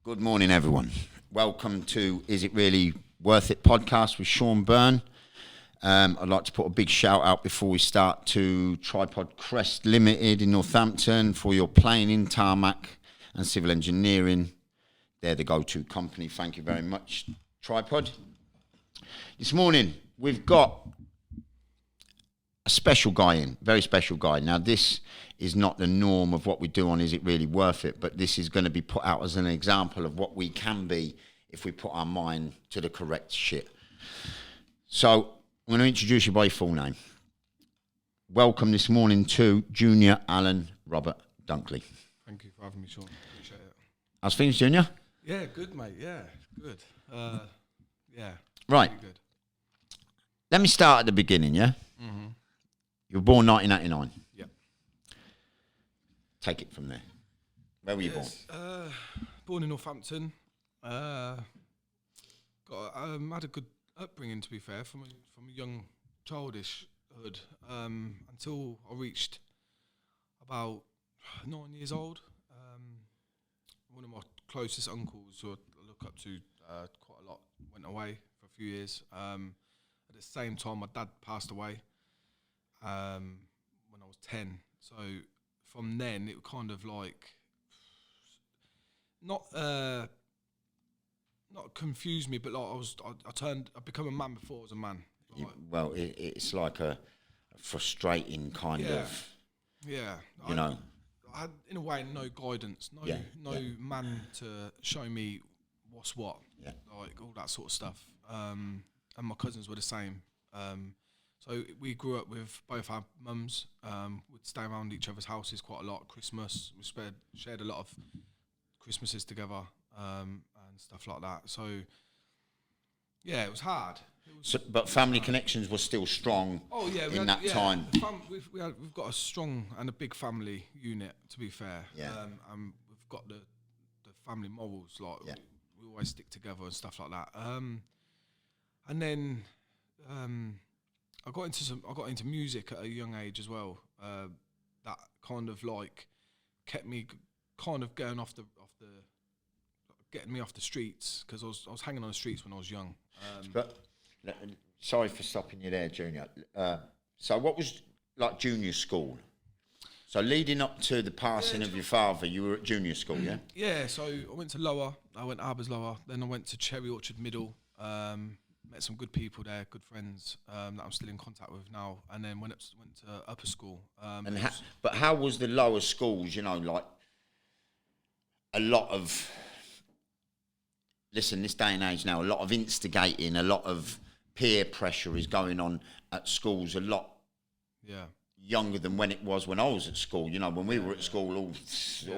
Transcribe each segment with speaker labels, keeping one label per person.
Speaker 1: Good morning, everyone. Welcome to Is It Really Worth It podcast with Sean Byrne. I'd like to put a big shout out before we start to Tripod Crest Limited in Northampton for your planning, tarmac and civil engineering. They're the go-to company. Thank you very much, Tripod. This morning, we've got a special guy in, very special guy. Now, this is not the norm of what we do on Is It Really Worth It, but this is going to be put out as an example of what we can be if we put our mind to the correct shit. So, I'm going to introduce you by your full name. Welcome this morning to Junior Alan Robert Dunkley.
Speaker 2: Thank you for having me, Sean. Appreciate it.
Speaker 1: How's things, Junior?
Speaker 2: Yeah, good, mate. Yeah, good. Yeah.
Speaker 1: Right.
Speaker 2: Really good.
Speaker 1: Let me start at the beginning, yeah?
Speaker 2: Mm-hmm.
Speaker 1: You were born 1989.
Speaker 2: Yeah.
Speaker 1: Take it from there. Where were you born?
Speaker 2: Born in Northampton. Had a good upbringing, to be fair, from a young childishhood until I reached about 9 years old. One of my closest uncles, who I look up to quite a lot, went away for a few years. At the same time, my dad passed away when I was 10. So from then, it kind of like not confused me, but like I become a man before I was a man. Like,
Speaker 1: It's like a frustrating kind of,
Speaker 2: yeah,
Speaker 1: you know.
Speaker 2: I had, in a way, no guidance, no man to show me what's what, like all that sort of stuff. And my cousins were the same. So we grew up with both our mums. We'd stay around each other's houses quite a lot. Christmas, we shared a lot of Christmases together and stuff like that. So yeah, it was hard.
Speaker 1: But family connections were still strong.
Speaker 2: Oh yeah,
Speaker 1: in that time.
Speaker 2: We've got a strong and a big family unit. To be fair, and we've got the family morals. Like we always stick together and stuff like that. And then I got into music at a young age as well. That kind of like kept me kind of getting me off the streets, because I was hanging on the streets when I was young.
Speaker 1: But sorry for stopping you there, Junior. So what was like junior school? So leading up to the passing of your father, you were at junior school, yeah?
Speaker 2: Yeah, so I went to Lower. I went to Arbors Lower. Then I went to Cherry Orchard Middle. Met some good people there, good friends that I'm still in contact with now. And then went to upper school.
Speaker 1: But how was the lower schools, you know, like a lot of... Listen, this day and age now, a lot of instigating, a lot of peer pressure is going on at schools a lot younger than when it was when I was at school. You know, when we were at school, all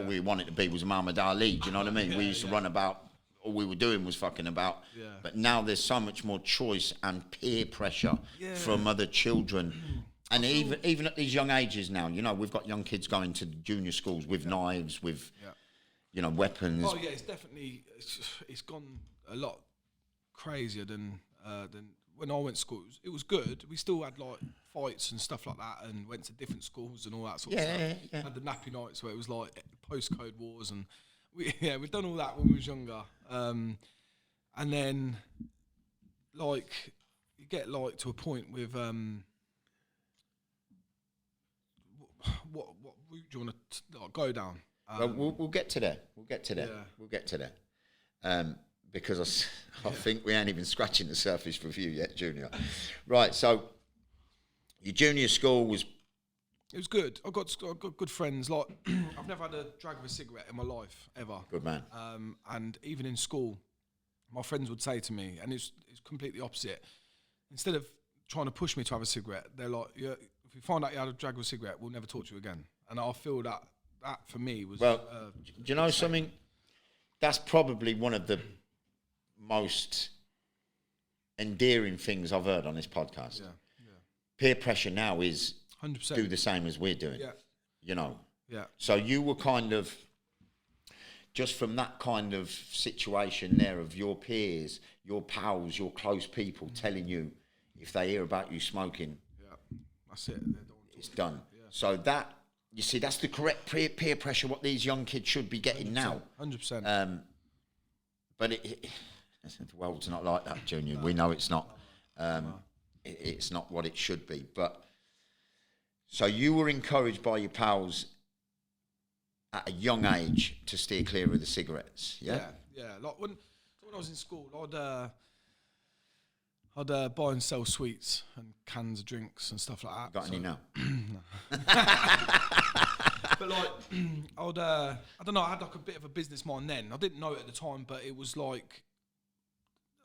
Speaker 1: we wanted to be was Muhammad Ali, do you know what I mean? We used to run about, all we were doing was fucking about. Yeah. But now there's so much more choice and peer pressure from other children. And even at these young ages now, you know, we've got young kids going to junior schools with knives, with... you know, weapons.
Speaker 2: Oh yeah, it's gone a lot crazier than when I went to school. It was good. We still had like fights and stuff like that, and went to different schools and all that sort of stuff. Yeah. Had the nappy nights where it was like postcode wars, and we've done all that when we was younger. And then like you get like to a point with what route do you want to like, go down?
Speaker 1: We'll get to that. We'll get to that. Because I think we ain't even scratching the surface with you yet, Junior. Right, so your junior school was...
Speaker 2: It was good. I got good friends. Like I've never had a drag of a cigarette in my life, ever.
Speaker 1: Good man.
Speaker 2: And even in school, my friends would say to me, and it's completely opposite. Instead of trying to push me to have a cigarette, they're like, if we find out you had a drag of a cigarette, we'll never talk to you again. And I feel that for me was... Well,
Speaker 1: do you know something? That's probably one of the most endearing things I've heard on this podcast. Yeah. Peer pressure now is
Speaker 2: 100%.
Speaker 1: Do the same as we're doing.
Speaker 2: Yeah.
Speaker 1: You know.
Speaker 2: Yeah.
Speaker 1: So you were kind of just from that kind of situation there of your peers, your pals, your close people telling you if they hear about you smoking,
Speaker 2: that's it.
Speaker 1: It's done. Yeah. So that, you see, that's the correct peer pressure what these young kids should be getting
Speaker 2: 100%,
Speaker 1: now.
Speaker 2: 100%.
Speaker 1: But the world's not like that, Junior. We know it's not. It's not what it should be. But so you were encouraged by your pals at a young age to steer clear of the cigarettes, yeah?
Speaker 2: Yeah. Like when I was in school, I'd buy and sell sweets and cans of drinks and stuff like that.
Speaker 1: Got any now?
Speaker 2: But like, I don't know, I had like a bit of a business mind then. I didn't know it at the time, but it was like,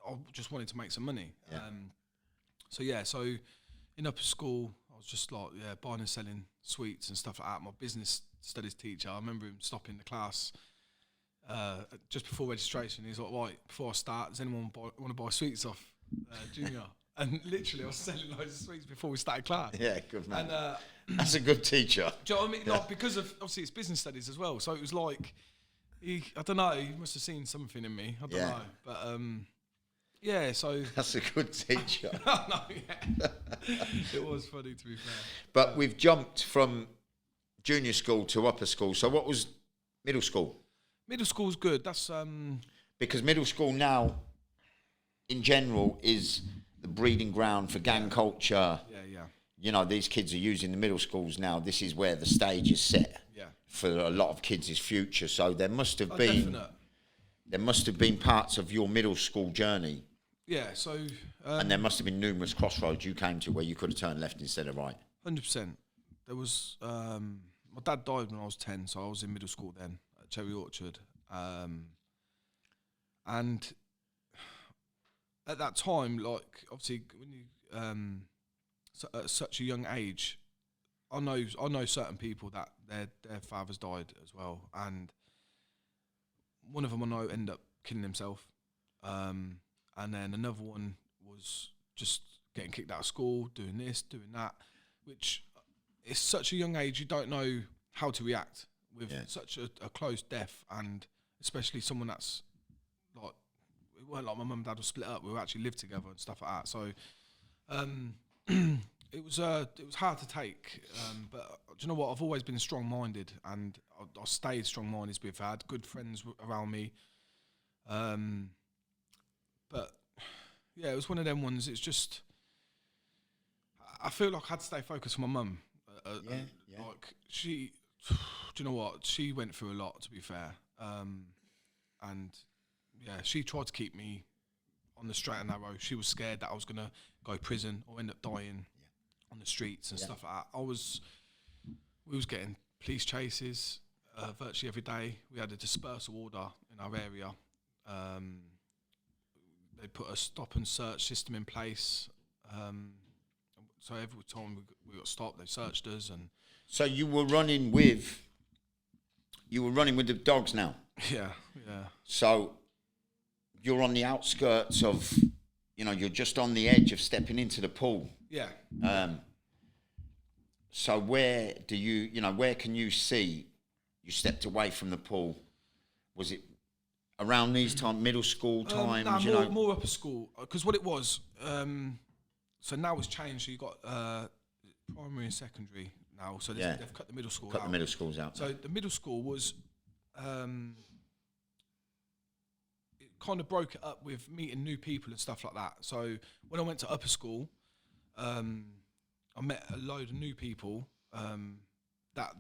Speaker 2: I just wanted to make some money.
Speaker 1: Yeah.
Speaker 2: So in upper school, I was just like, buying and selling sweets and stuff like that. My business studies teacher, I remember him stopping the class just before registration. He's like, right, before I start, does anyone want to buy sweets off Junior? And literally, I was selling loads of sweets before we started class.
Speaker 1: Yeah, good man.
Speaker 2: And
Speaker 1: that's a good teacher.
Speaker 2: do you know what I mean? Like, because of, obviously, it's business studies as well. So it was like, I don't know, he must have seen something in me. I don't know. But, so...
Speaker 1: That's a good teacher.
Speaker 2: No, it was funny, to be fair.
Speaker 1: But we've jumped from junior school to upper school. So what was middle school?
Speaker 2: Middle school's good. That's...
Speaker 1: Because middle school now, in general, is the breeding ground for gang culture.
Speaker 2: Yeah.
Speaker 1: You know, these kids are using the middle schools now. This is where the stage is set for a lot of kids' future. So there must have been...
Speaker 2: Definite.
Speaker 1: There must have been parts of your middle school journey.
Speaker 2: Yeah, so...
Speaker 1: and there must have been numerous crossroads you came to where you could have turned left instead of right.
Speaker 2: 100%. There was... my dad died when I was 10, so I was in middle school then, at Cherry Orchard. And at that time, like, obviously, when you... at such a young age, I know certain people that their fathers died as well, and one of them I know ended up killing himself, and then another one was just getting kicked out of school, doing this, doing that, which is such a young age, you don't know how to react with such a close death, and especially someone that's like, it weren't like my mum and dad were split up, we actually lived together and stuff like that, so it was hard to take, but do you know what? I've always been strong-minded, and I stayed strong-minded. I've had good friends around me, but yeah, it was one of them ones. It's just, I feel like I had to stay focused on my mum. Like she, do you know what? She went through a lot, to be fair, and yeah, she tried to keep me on the straight and narrow. She was scared that I was gonna go to prison or end up dying on the streets and stuff like that. We was getting police chases virtually every day. We had a dispersal order in our area. They put a stop and search system in place. So every time we got stopped, they searched us. And
Speaker 1: so you were running with the dogs now.
Speaker 2: Yeah.
Speaker 1: So you're on the outskirts of, you're just on the edge of stepping into the pool.
Speaker 2: Yeah.
Speaker 1: So where do where can you see you stepped away from the pool? Was it around these times, middle school times?
Speaker 2: More upper school. Because what it was, so now it's changed. So you got primary and secondary now. So they've cut the middle school out.
Speaker 1: Cut the middle schools out.
Speaker 2: So the middle school was, it kind of broke it up with meeting new people and stuff like that. So when I went to upper school, I met a load of new people that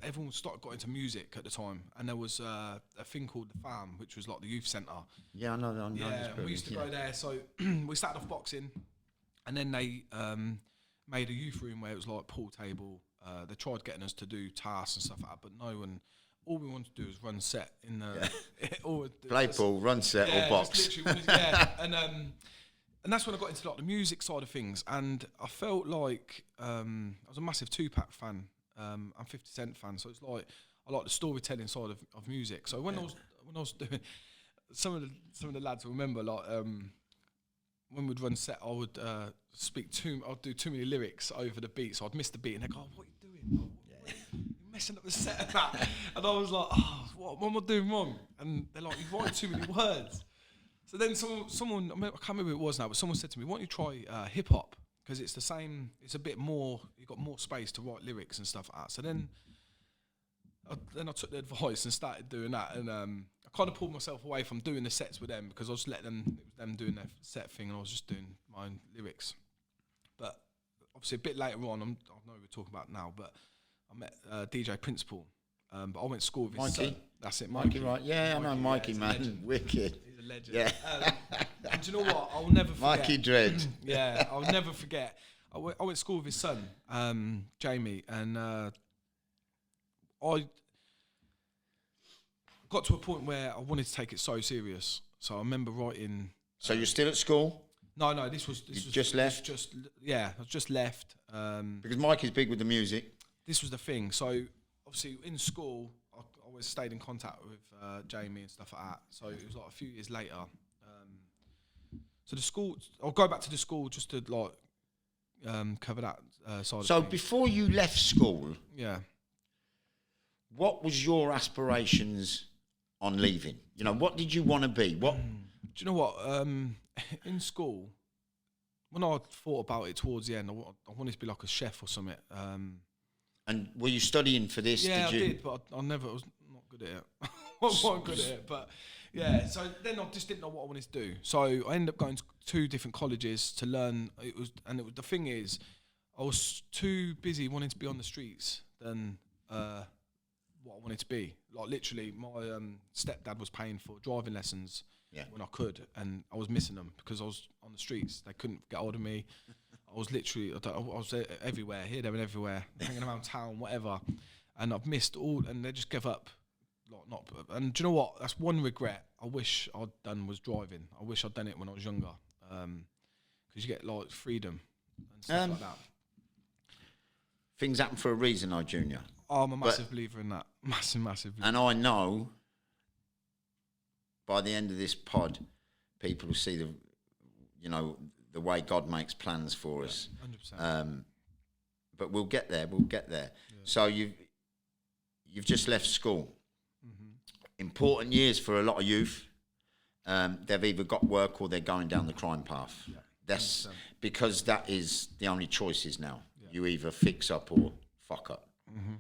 Speaker 2: everyone got into music at the time, and there was a thing called the Farm, which was like the youth centre.
Speaker 1: Yeah, I know.
Speaker 2: We used to go there. So we started off boxing, and then they made a youth room where it was like pool table. They tried getting us to do tasks and stuff like that, but no one. All we wanted to do was run set in the
Speaker 1: play pool, run set, or box.
Speaker 2: And that's when I got into like the music side of things, and I felt like I was a massive Tupac fan. I'm 50 Cent fan, so it's like I like the storytelling side of music. So when I was doing some of the lads will remember like when we'd run set, I would I'd do too many lyrics over the beat, so I'd miss the beat, and they go, "Oh, what are you doing? You're messing up the set and that. And I was like, oh, what am I doing wrong? And they're like, you've writing too many words. So then someone, I can't remember who it was now, but someone said to me, why don't you try hip hop? Because it's the same, it's a bit more, you've got more space to write lyrics and stuff like that. So then I took the advice and started doing that. And I kind of pulled myself away from doing the sets with them because I was letting them, it was them doing their set thing and I was just doing my own lyrics. But obviously a bit later on, I know we're talking about now, but I met DJ Principal. But I went to school with his son. That's it, Mikey.
Speaker 1: Right? Yeah, Mikey, I know Mikey, man. Wicked.
Speaker 2: He's a legend.
Speaker 1: Yeah.
Speaker 2: And do you know what? I'll never forget.
Speaker 1: Mikey Dread.
Speaker 2: Yeah, I'll never forget. I went to school with his son, Jamie, and I got to a point where I wanted to take it so serious. So I remember writing.
Speaker 1: So you're still at school?
Speaker 2: No, this was
Speaker 1: just left.
Speaker 2: I just left.
Speaker 1: Because Mikey's big with the music.
Speaker 2: This was the thing. So obviously in school, I always stayed in contact with Jamie and stuff like that. So it was like a few years later. So the school, I'll go back to the school just to like cover that side.
Speaker 1: So
Speaker 2: of things.
Speaker 1: before you left school,
Speaker 2: Yeah.
Speaker 1: what was your aspirations on leaving? You know, what did you want to be? What?
Speaker 2: Do you know what? In school, when I thought about it towards the end, I wanted to be like a chef or something.
Speaker 1: And were you studying for this?
Speaker 2: Yeah,
Speaker 1: I
Speaker 2: did, but I was not good at it. I wasn't good at it, but yeah. So then I just didn't know what I wanted to do. So I ended up going to 2 different colleges to learn. The thing is, I was too busy wanting to be on the streets than what I wanted to be. Like literally, my stepdad was paying for driving lessons when I could, and I was missing them because I was on the streets. They couldn't get hold of me. I was literally, I was everywhere, here, there, and everywhere, hanging around town, whatever. And I've missed all, and they just gave up. Like and do you know what? That's one regret I wish I'd done was driving. I wish I'd done it when I was younger, because you get like freedom and stuff like that.
Speaker 1: Things happen for a reason, though, Junior.
Speaker 2: Oh, I'm a massive believer in that. Massive believer.
Speaker 1: And I know by the end of this pod, people will see the way God makes plans for us.
Speaker 2: 100%.
Speaker 1: But we'll get there. Yeah. So you've just left school. Mm-hmm. Important years for a lot of youth. They've either got work or they're going down the crime path. Yeah. That's 100%. Because that is the only choices now. Yeah. You either fix up or fuck up. Mm-hmm.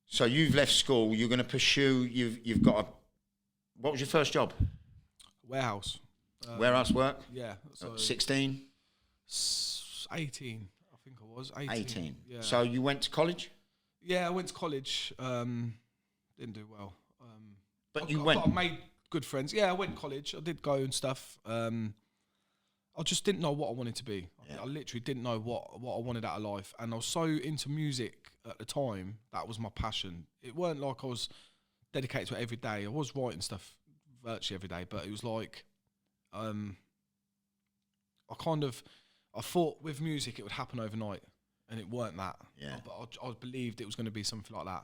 Speaker 1: So you've left school. You're going to pursue. You've got a. What was your first job?
Speaker 2: Warehouse.
Speaker 1: Warehouse work?
Speaker 2: Yeah. So
Speaker 1: 16?
Speaker 2: 18, I think I was.
Speaker 1: 18.
Speaker 2: Yeah.
Speaker 1: So you went to college?
Speaker 2: Yeah, I went to college. Didn't do well.
Speaker 1: But
Speaker 2: I made good friends. Yeah, I went to college. I did go and stuff. I just didn't know what I wanted to be. Yeah. I literally didn't know what I wanted out of life. And I was so into music at the time, that was my passion. It weren't like I was dedicated to it every day. I was writing stuff virtually every day, but it was like, I thought with music it would happen overnight, and it weren't that. Yeah. But I believed it was going to be something like that.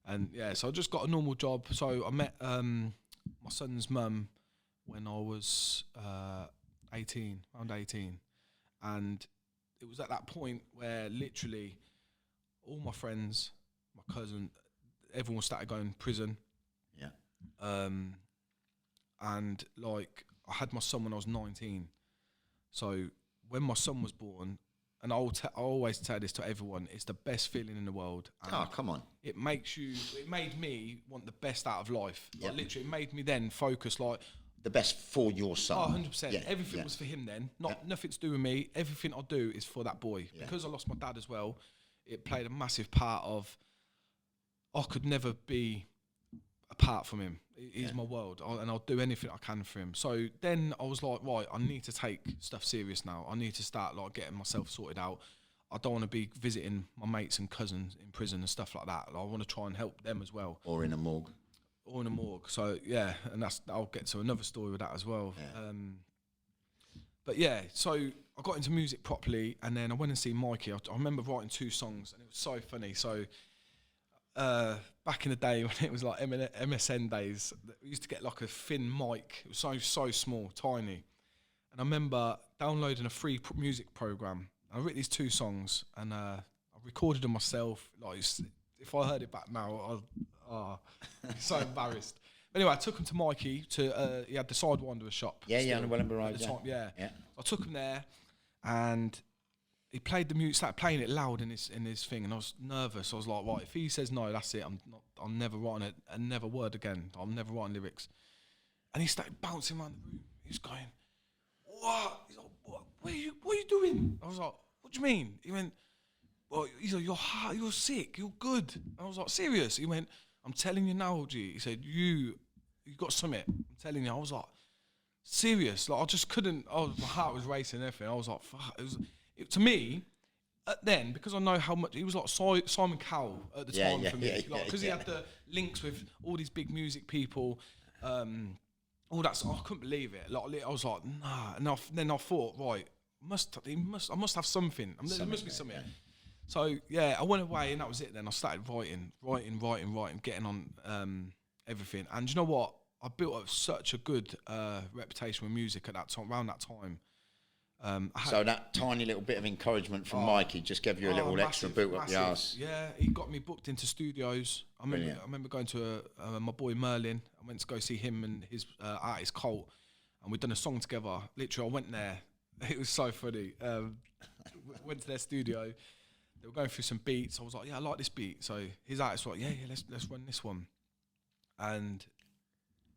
Speaker 2: And yeah, so I just got a normal job. So I met my son's mum when I was 18, around 18. And it was at that point where literally all my friends, my cousin, everyone started going to prison.
Speaker 1: Yeah.
Speaker 2: And like I had my son when I was 19. So when my son was born, and I always tell this to everyone, it's the best feeling in the world. And
Speaker 1: oh, come on.
Speaker 2: It made me want the best out of life.
Speaker 1: Yep.
Speaker 2: Like literally, it made me then focus like,
Speaker 1: the best for your son.
Speaker 2: Oh, 100%. Yeah, everything was for him then. Nothing to do with me. Everything I do is for that boy. Yeah. Because I lost my dad as well, it played a massive part of, I could never be apart from him. He's my world. And I'll do anything I can for him. So then I was like, right, I need to take stuff serious now. I need to start like getting myself sorted out. I don't want to be visiting my mates and cousins in prison and stuff like that. I want to try and help them as well.
Speaker 1: Or in a morgue.
Speaker 2: So yeah, and I'll get to another story with that as well. Yeah. But yeah, so I got into music properly, and then I went and see Mikey. I remember writing 2 songs, and it was so funny. So back in the day when it was like MSN days, we used to get like a thin mic. It was so small, tiny. And I remember downloading a free music program. I wrote these 2 songs, and I recorded them myself. Like if I heard it back now, I'd be so embarrassed. Anyway, I took him to Mikey to he had the Sidewinder shop.
Speaker 1: Yeah, on the Wellingborough Road.
Speaker 2: At the time, yeah. I took him there, and he played the music, started playing it loud in his thing, and I was nervous. I was like, right, if he says no, that's it. I'm never writing it, another word again. I'm never writing lyrics. And he started bouncing around the room. He was going, what? He's like, what are you doing? I was like, what do you mean? He went, well, he's like, you're sick, you're good. I was like, serious? He went, I'm telling you now, G. He said, you got something. I'm telling you. I was like, serious? Like, I just couldn't. My heart was racing and everything. I was like, fuck. To me, then, because I know how much, he was like Simon Cowell at the time for me. Because he had the links with all these big music people, all that. So I couldn't believe it. Like, I was like, nah. And then I thought, right, I must have something. There must be something. Yeah. So yeah, I went away and that was it. Then I started writing, getting on everything. And you know what? I built up such a good reputation with music at that time. Around that time,
Speaker 1: so that tiny little bit of encouragement from Mikey just gave you a little extra boot up the arse.
Speaker 2: Yeah, he got me booked into studios. I remember going to my boy Merlin. I went to go see him and his artist Colt, and we'd done a song together. Literally, I went there. It was so funny. Went to their studio. They were going through some beats. I was like, yeah, I like this beat. So his artist was like, yeah, let's run this one. And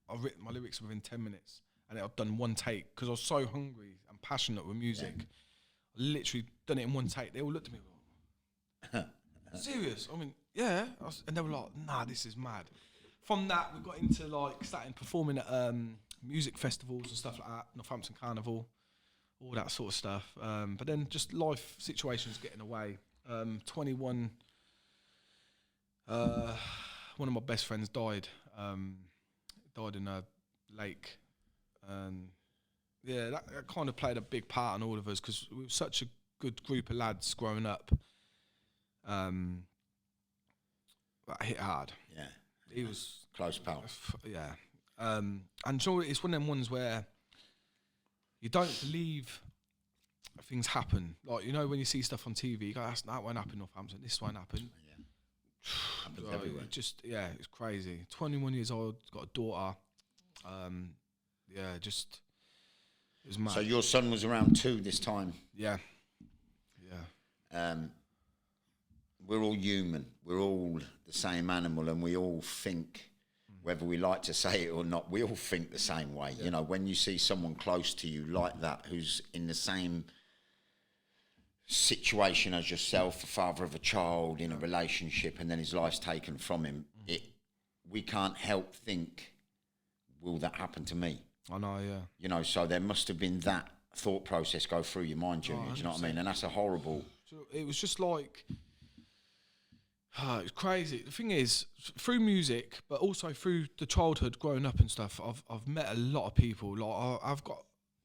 Speaker 2: I've written my lyrics within 10 minutes. And I've done one take because I was so hungry and passionate with music. Yeah. I literally done it in one take. They all looked at me like, serious? I mean, yeah. And they were like, nah, this is mad. From that, we got into like starting performing at music festivals and stuff like that, Northampton Carnival, all that sort of stuff. But then just life situations getting away. 21, one of my best friends died. Died in a lake. Yeah, that kind of played a big part in all of us because we were such a good group of lads growing up. That hit hard.
Speaker 1: Yeah.
Speaker 2: He was
Speaker 1: close pal.
Speaker 2: Yeah. And so it's one of them ones where you don't believe things happen. Like, you know, when you see stuff on TV, you go, that won't happen in Northampton, this won't happen.
Speaker 1: Yeah. Happens everywhere.
Speaker 2: It's crazy. 21 years old, got a daughter. It was mad.
Speaker 1: So your son was around 2 this time?
Speaker 2: Yeah.
Speaker 1: We're all human. We're all the same animal, and we all think, whether we like to say it or not, we all think the same way. Yeah. You know, when you see someone close to you like that, who's in the same situation as yourself, a father of a child in a relationship, and then his life's taken from him, we can't help think, will that happen to me?
Speaker 2: I know, yeah.
Speaker 1: You know, so there must have been that thought process go through your mind, Junior. Do you know what I mean? And that's a horrible...
Speaker 2: It was just like... it was crazy. The thing is, through music, but also through the childhood, growing up and stuff, I've met a lot of people. Like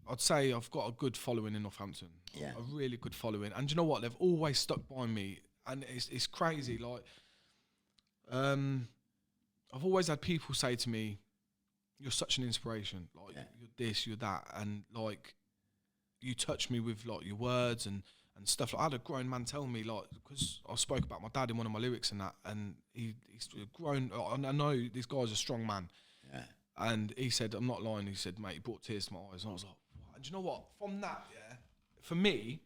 Speaker 2: I'd say I've got a good following in Northampton.
Speaker 1: Yeah.
Speaker 2: A really good following. And you know what? They've always stuck by me. And it's crazy. Like, I've always had people say to me, you're such an inspiration. Like, you're this, you're that. And, like, you touch me with, like, your words and stuff. Like, I had a grown man tell me, like, because I spoke about my dad in one of my lyrics and that, and he's grown. I know this guy's a strong man.
Speaker 1: Yeah.
Speaker 2: And he said, I'm not lying, he said, mate, he brought tears to my eyes. And I was like, what? And do you know what? From that, for me,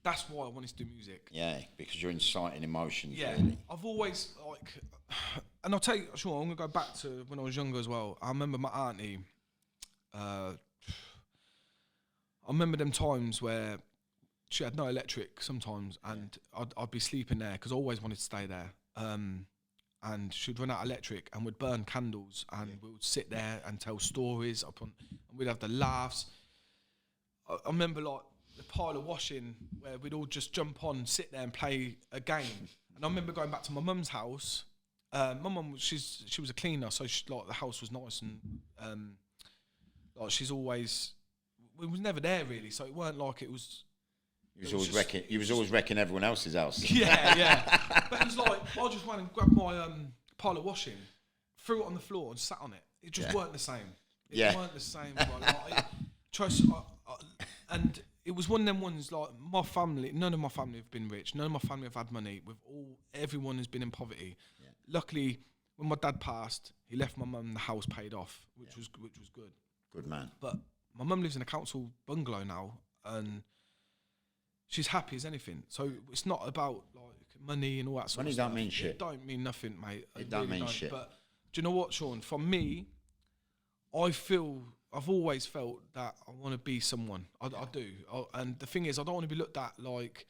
Speaker 2: that's why I wanted to do music.
Speaker 1: Yeah, because you're inciting emotions,
Speaker 2: yeah,
Speaker 1: really.
Speaker 2: I've always, like, and I'll tell you, sure, I'm going to go back to when I was younger as well. I remember my auntie, I remember them times where she had no electric sometimes, and I'd be sleeping there because I always wanted to stay there. And she'd run out of electric, and we'd burn candles, and we would sit there and tell stories, and we'd have the laughs. I remember, like, the pile of washing where we'd all just jump on, sit there and play a game. And I remember going back to my mum's house. My mum, she was a cleaner, so like the house was nice, and like she's always, we was never there really, so it weren't like it was.
Speaker 1: You was always wrecking everyone else's house.
Speaker 2: Yeah. But it was like I just went and grabbed my pile of washing, threw it on the floor, and sat on it. It just weren't the same. It weren't the same. And it was one of them ones, like, my family, none of my family have been rich, none of my family have had money, everyone has been in poverty. Yeah. Luckily, when my dad passed, he left my mum the house paid off, which was good.
Speaker 1: Good man.
Speaker 2: But my mum lives in a council bungalow now, and she's happy as anything. So it's not about like money and all that sort
Speaker 1: money
Speaker 2: of stuff.
Speaker 1: Money don't mean shit.
Speaker 2: It don't mean nothing, mate.
Speaker 1: It don't mean shit.
Speaker 2: But do you know what, Sean? For me, I've always felt that I want to be someone. I do. And the thing is, I don't want to be looked at like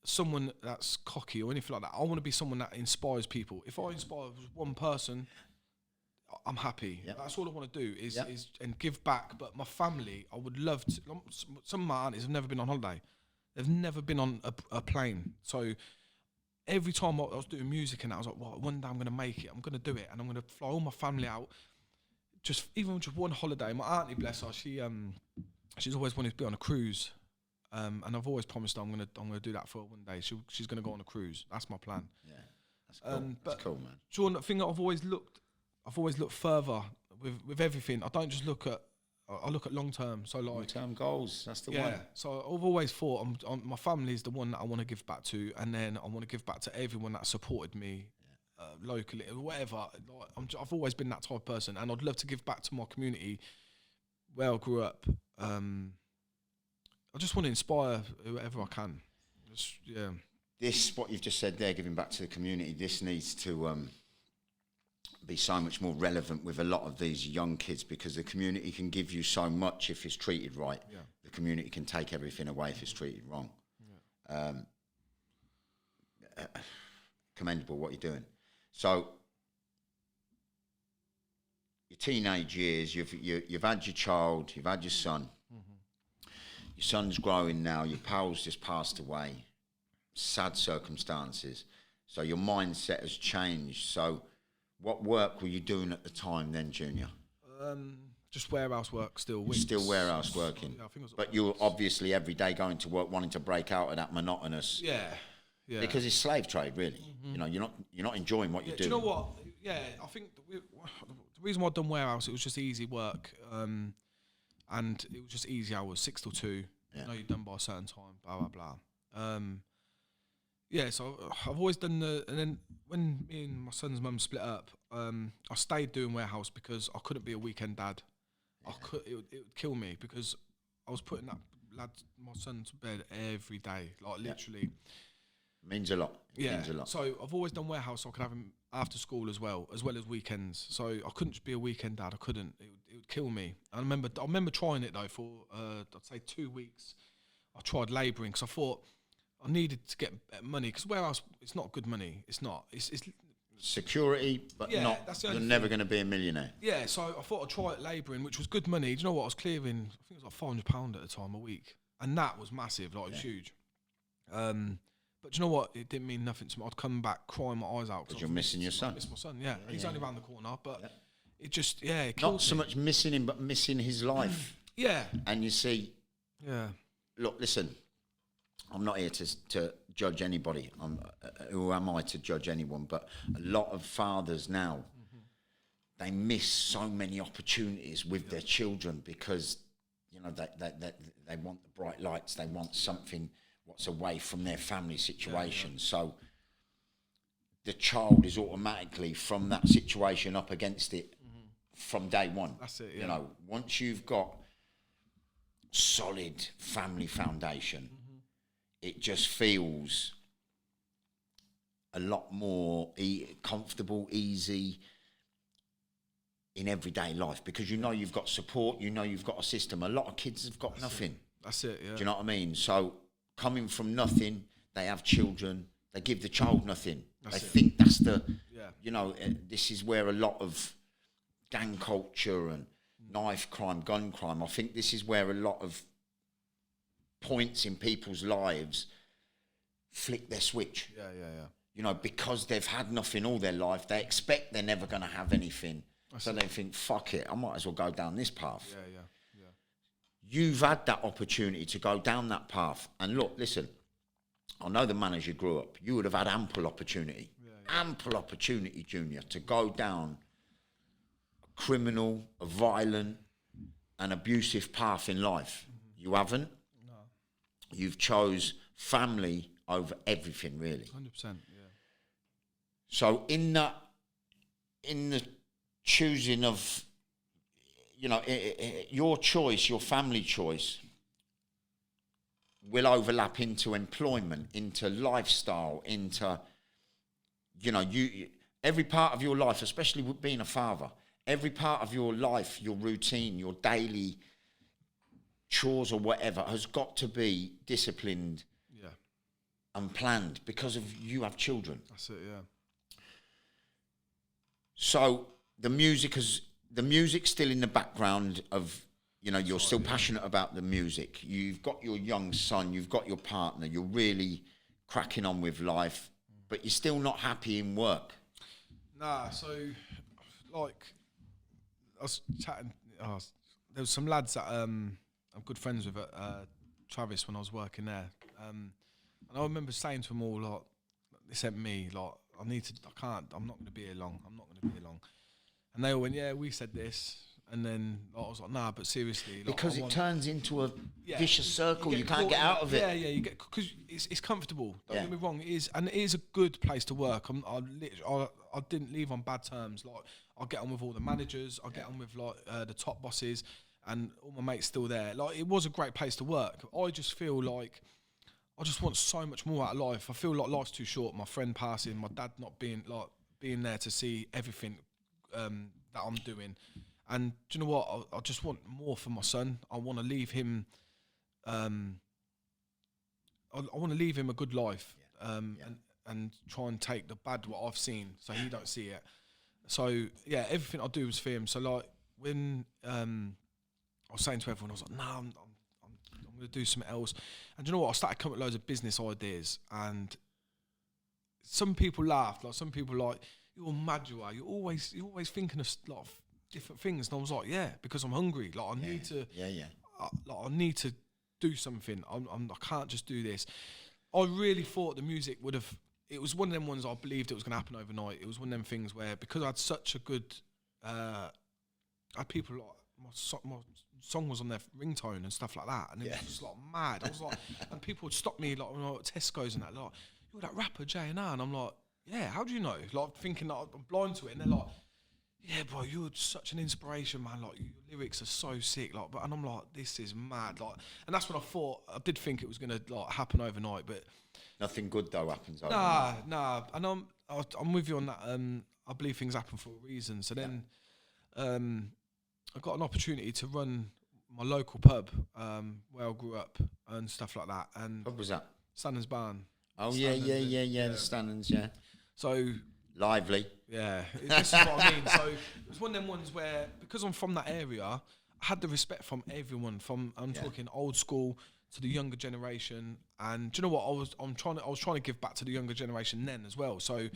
Speaker 2: someone that's cocky or anything like that. I want to be someone that inspires people. If I inspire one person, I'm happy. Yep. That's all I want to do is and give back. But my family, I would love to. Some of my aunties have never been on holiday. They've never been on a plane. So every time I was doing music and I was like, well, one day I'm going to make it. I'm going to do it. And I'm going to fly all my family out. Even just one holiday. My auntie, bless her, she's always wanted to be on a cruise. And I've always promised her I'm gonna do that for her one day. She's gonna go on a cruise. That's my plan. Yeah, that's cool. That's cool, man. Sean, the thing that I've always looked further with everything. I don't just look at. I look at long term. So like
Speaker 1: long-term goals. That's the one.
Speaker 2: Yeah. So I've always thought my family is the one that I want to give back to, and then I want to give back to everyone that supported me. Locally, whatever. I've always been that type of person, and I'd love to give back to my community where I grew up. I just want to inspire whoever I can.
Speaker 1: This, what you've just said there, giving back to the community, this needs to be so much more relevant with a lot of these young kids, because the community can give you so much if it's treated right. Yeah. The community can take everything away if it's treated wrong. Yeah. Commendable what you're doing. So, your teenage years, you've had your child, you've had your son. Mm-hmm. Your son's growing now. Your pal's just passed away. Sad circumstances. So your mindset has changed. So, what work were you doing at the time then, Junior?
Speaker 2: Just warehouse work still.
Speaker 1: Still warehouse working. Yeah, I think it was. But you were obviously every day going to work, wanting to break out of that monotonous.
Speaker 2: Yeah. Yeah.
Speaker 1: Because it's slave trade, really. Mm-hmm. You know, you're not enjoying what you're doing.
Speaker 2: Do you know what? Yeah, I think the reason why I've done warehouse, it was just easy work, and it was just easy hours, 6 till 2. Yeah. You know, you're done by a certain time, blah blah blah. Yeah, so I've always done and then when me and my son's mum split up, I stayed doing warehouse because I couldn't be a weekend dad. Yeah. It would kill me, because I was putting my son to bed every day, like literally.
Speaker 1: Means a lot. Means a lot.
Speaker 2: So I've always done warehouse, so I could have him after school as well as weekends. So I couldn't just be a weekend dad. I couldn't. It would kill me. I remember trying it though for I'd say 2 weeks. I tried labouring because I thought I needed to get money, because warehouse, it's not good money. It's not. It's
Speaker 1: security, but not. You're never going to be a millionaire.
Speaker 2: Yeah. So I thought I'd try it labouring, which was good money. Do you know what? I was clearing, I think it was like £500 at the time a week, and that was massive. Like it was huge. But do you know what? It didn't mean nothing to me. I'd come back crying my eyes out.
Speaker 1: Because you're missing your son.
Speaker 2: I miss my son, yeah. He's only around the corner, but it just, it
Speaker 1: not so much missing him, but missing his life.
Speaker 2: Yeah.
Speaker 1: And you see, look, listen, I'm not here to judge anybody. Who am I to judge anyone? But a lot of fathers now, they miss so many opportunities with their children because, you know, they want the bright lights. They want something what's away from their family situation. Yeah. So the child is automatically from that situation up against it from day one.
Speaker 2: That's it, yeah.
Speaker 1: You know, once you've got solid family foundation, it just feels a lot more comfortable, easy in everyday life, because you know you've got support, you know you've got a system. A lot of kids have got nothing.
Speaker 2: That's it, yeah.
Speaker 1: Do you know what I mean? So coming from nothing, they have children, they give the child nothing. They think that's you know, this is where a lot of gang culture and knife crime, gun crime, I think this is where a lot of points in people's lives flick their switch.
Speaker 2: Yeah.
Speaker 1: You know, because they've had nothing all their life, they expect they're never going to have anything. So they think, fuck it, I might as well go down this path.
Speaker 2: Yeah.
Speaker 1: You've had that opportunity to go down that path. And look, listen, I know the man as you grew up, you would have had ample opportunity. Ample opportunity, Junior, to go down a criminal, a violent, an abusive path in life. You haven't?
Speaker 2: No.
Speaker 1: you've chose family over everything, really.
Speaker 2: 100%, yeah.
Speaker 1: So in the choosing of, you know, your choice, your family choice, will overlap into employment, into lifestyle, into, you know, every part of your life, especially with being a father, every part of your life, your routine, your daily chores or whatever has got to be disciplined,
Speaker 2: Yeah,
Speaker 1: and planned because of you have children.
Speaker 2: that's it, yeah.
Speaker 1: So the music's still in the background of, you know, you're still passionate about the music. You've got your young son, you've got your partner, you're really cracking on with life, but you're still not happy in work.
Speaker 2: Nah, so, like, I was chatting, there was some lads that I'm good friends with at Travis when I was working there. And I remember saying to them all, like, they sent me, like, I'm not going to be here long. And they all went, yeah, we said this. And then I was like, nah, but seriously. Like,
Speaker 1: Because it turns into a vicious circle. You can't
Speaker 2: caught
Speaker 1: get out of it.
Speaker 2: Yeah, you get, because it's comfortable. Don't get me wrong, it is a good place to work. I didn't leave on bad terms. Like, I get on with all the managers. I get on with like the top bosses, and all my mates still there. Like, it was a great place to work. I just feel like I just want so much more out of life. I feel like life's too short. My friend passing, my dad not being there to see everything that I'm doing. And do you know what? I just want more for my son. I want to leave him. I want to leave him a good life, and try and take the bad what I've seen, so he don't see it. So yeah, everything I do is for him. So like when I was saying to everyone, I was like, no, I'm going to do something else. And do you know what? I started coming up with loads of business ideas, and some people laughed. Like, some people like, you're mad, you are. You're always thinking of a lot of different things. And I was like, yeah, because I'm hungry. Like, I need to. I need to do something. I can't just do this. I really thought the music would have. It was one of them ones I believed it was going to happen overnight. It was one of them things where, because I had such a good, I had people like my song was on their ringtone and stuff like that, and it was just like mad. I was like, and people would stop me like when I was at Tesco's and that, like, you're that rapper J&R, and I'm like, yeah, how do you know? Like, thinking that I'm blind to it, and they're like, yeah, bro, you're such an inspiration, man. Like, your lyrics are so sick. Like, and I'm like, this is mad. Like, and that's when I thought, I did think it was gonna like happen overnight, but
Speaker 1: nothing good though happens overnight.
Speaker 2: Nah. And I'm with you on that. I believe things happen for a reason. So then, I got an opportunity to run my local pub, where I grew up and stuff like that. And
Speaker 1: What was that?
Speaker 2: Stannon's Barn.
Speaker 1: Oh, yeah, the Stannons, yeah.
Speaker 2: So
Speaker 1: lively.
Speaker 2: Yeah, this is what I mean. So it was one of them ones where, because I'm from that area, I had the respect from everyone. I'm talking old school to the younger generation. And do you know what? I was trying to give back to the younger generation then as well. So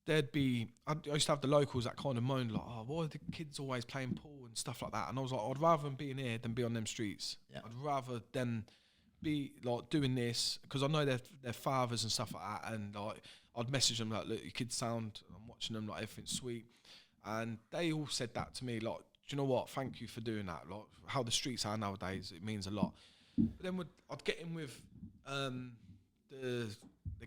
Speaker 2: there'd be, I used to have the locals that kind of moan like, oh, why are the kids always playing pool and stuff like that? And I was like, I'd rather them be in here than be on them streets. Yeah. I'd rather them be like doing this, because I know their fathers and stuff like that, and like I'd message them like, look, your kids sound, I'm watching them, like everything's sweet. And they all said that to me, like, do you know what, thank you for doing that. Like, how the streets are nowadays, it means a lot. But then I'd get in with the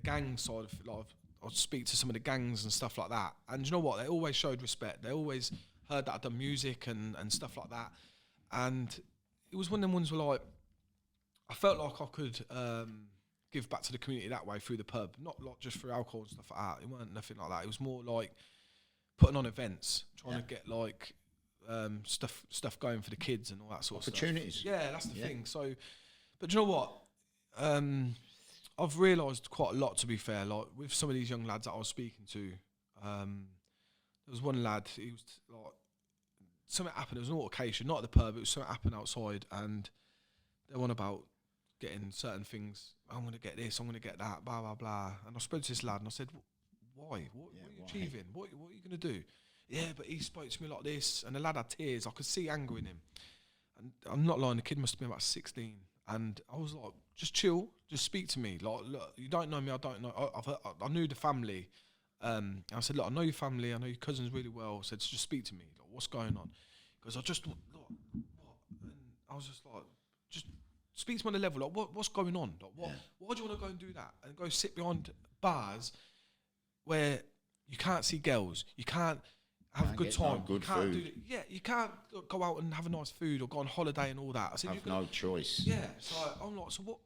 Speaker 2: gang side of it, like I'd speak to some of the gangs and stuff like that. And you know what, they always showed respect. They always heard that I'd done music and stuff like that. And it was one of them ones where like, I felt like I could give back to the community that way through the pub, not like just through alcohol and stuff like that. It weren't nothing like that. It was more like putting on events, trying to get like stuff going for the kids and all that sort of stuff.
Speaker 1: Opportunities.
Speaker 2: Yeah, that's the thing. So, but you know what? I've realised quite a lot, to be fair. Like with some of these young lads that I was speaking to, there was one lad. He was like, something happened. It was an altercation, not at the pub. It was something happened outside, and they were on about getting certain things. I'm going to get this, I'm going to get that, blah, blah, blah. And I spoke to this lad and I said, why? What are you achieving? What are you going to do? Yeah, but he spoke to me like this. And the lad had tears. I could see anger in him. And I'm not lying, the kid must have been about 16. And I was like, just chill, just speak to me. Like, look, you don't know me, I don't know. I knew the family. And I said, look, I know your family, I know your cousins really well. I said, so just speak to me. Like, what's going on? Because I just, look, what? And I was just like, just speak to me on the level, like, what's going on? Like, why do you want to go and do that? And go sit behind bars where you can't see girls, you can't have a good time,
Speaker 1: good
Speaker 2: you can't
Speaker 1: food.
Speaker 2: you can't go out and have a nice food or go on holiday and all that. I said,
Speaker 1: have no choice.
Speaker 2: Yeah, so I'm like, so what?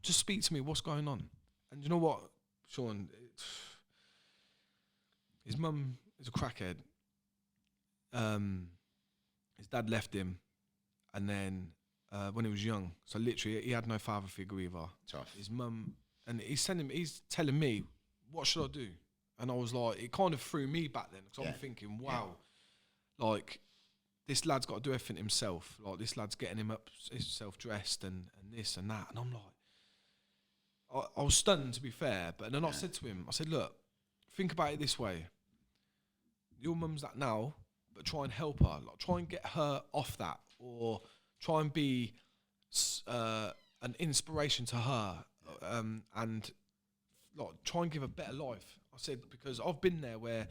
Speaker 2: Just speak to me, what's going on? And you know what, Sean? His mum is a crackhead. His dad left him, and then when he was young, so literally he had no father figure either.
Speaker 1: Tough.
Speaker 2: His mum, and he's telling me, what should I do? And I was like, it kind of threw me back then, because I'm thinking, wow, like, this lad's got to do everything himself. Like, this lad's getting him up, himself dressed and this and that. And I'm like, I was stunned, to be fair. But then I said to him, I said, look, think about it this way. Your mum's that now, but try and help her. Like, try and get her off that, or try and be an inspiration to her, and like, try and give a better life. I said, because I've been there where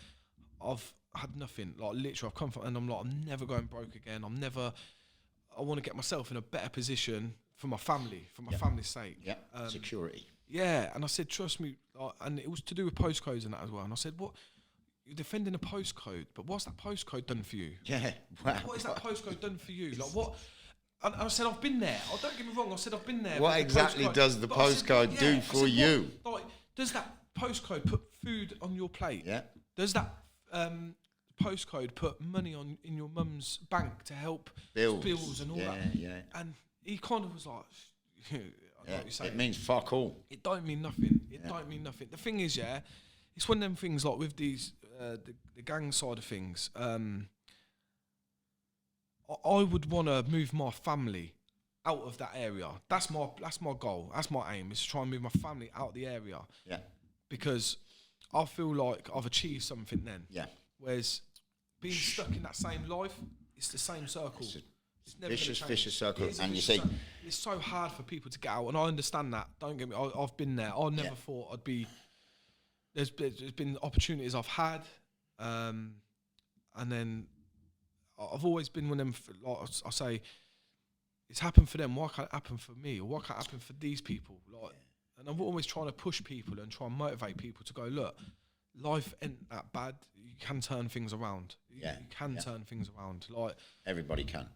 Speaker 2: I've had nothing. Like, literally, I've come from, and I'm like, I'm never going broke again. I want to get myself in a better position for my family, for my family's sake.
Speaker 1: Yeah, security.
Speaker 2: Yeah, and I said, trust me, and it was to do with postcodes and that as well. And I said, what? You're defending a postcode, but what's that postcode done for you?
Speaker 1: Yeah, wow.
Speaker 2: What is that postcode done for you? Like, what? And I said, I've been there. Oh, don't get me wrong. I said, I've been there.
Speaker 1: What exactly does the postcode do for you?
Speaker 2: Like, does that postcode put food on your plate?
Speaker 1: Yeah.
Speaker 2: Does that postcode put money in your mum's bank to help bills and all that?
Speaker 1: Yeah.
Speaker 2: And he kind of was like, like you say,
Speaker 1: it means fuck all.
Speaker 2: It don't mean nothing. It don't mean nothing. The thing is, it's one of them things, like with these the gang side of things. I would want to move my family out of that area. That's my goal. That's my aim, is to try and move my family out of the area.
Speaker 1: Yeah.
Speaker 2: Because I feel like I've achieved something then.
Speaker 1: Yeah.
Speaker 2: Whereas being stuck in that same life, it's the same circle. It's never
Speaker 1: vicious circle. And you see,
Speaker 2: it's so hard for people to get out, and I understand that. Don't get me. I've been there. I never thought I'd be. There's been opportunities I've had, and then I've always been one of them. Like I say, it's happened for them. Why can't it happen for me? Or why can't it happen for these people? Like, and I'm always trying to push people and try and motivate people to go, look, life ain't that bad. You can turn things around. You can turn things around. Like,
Speaker 1: everybody can.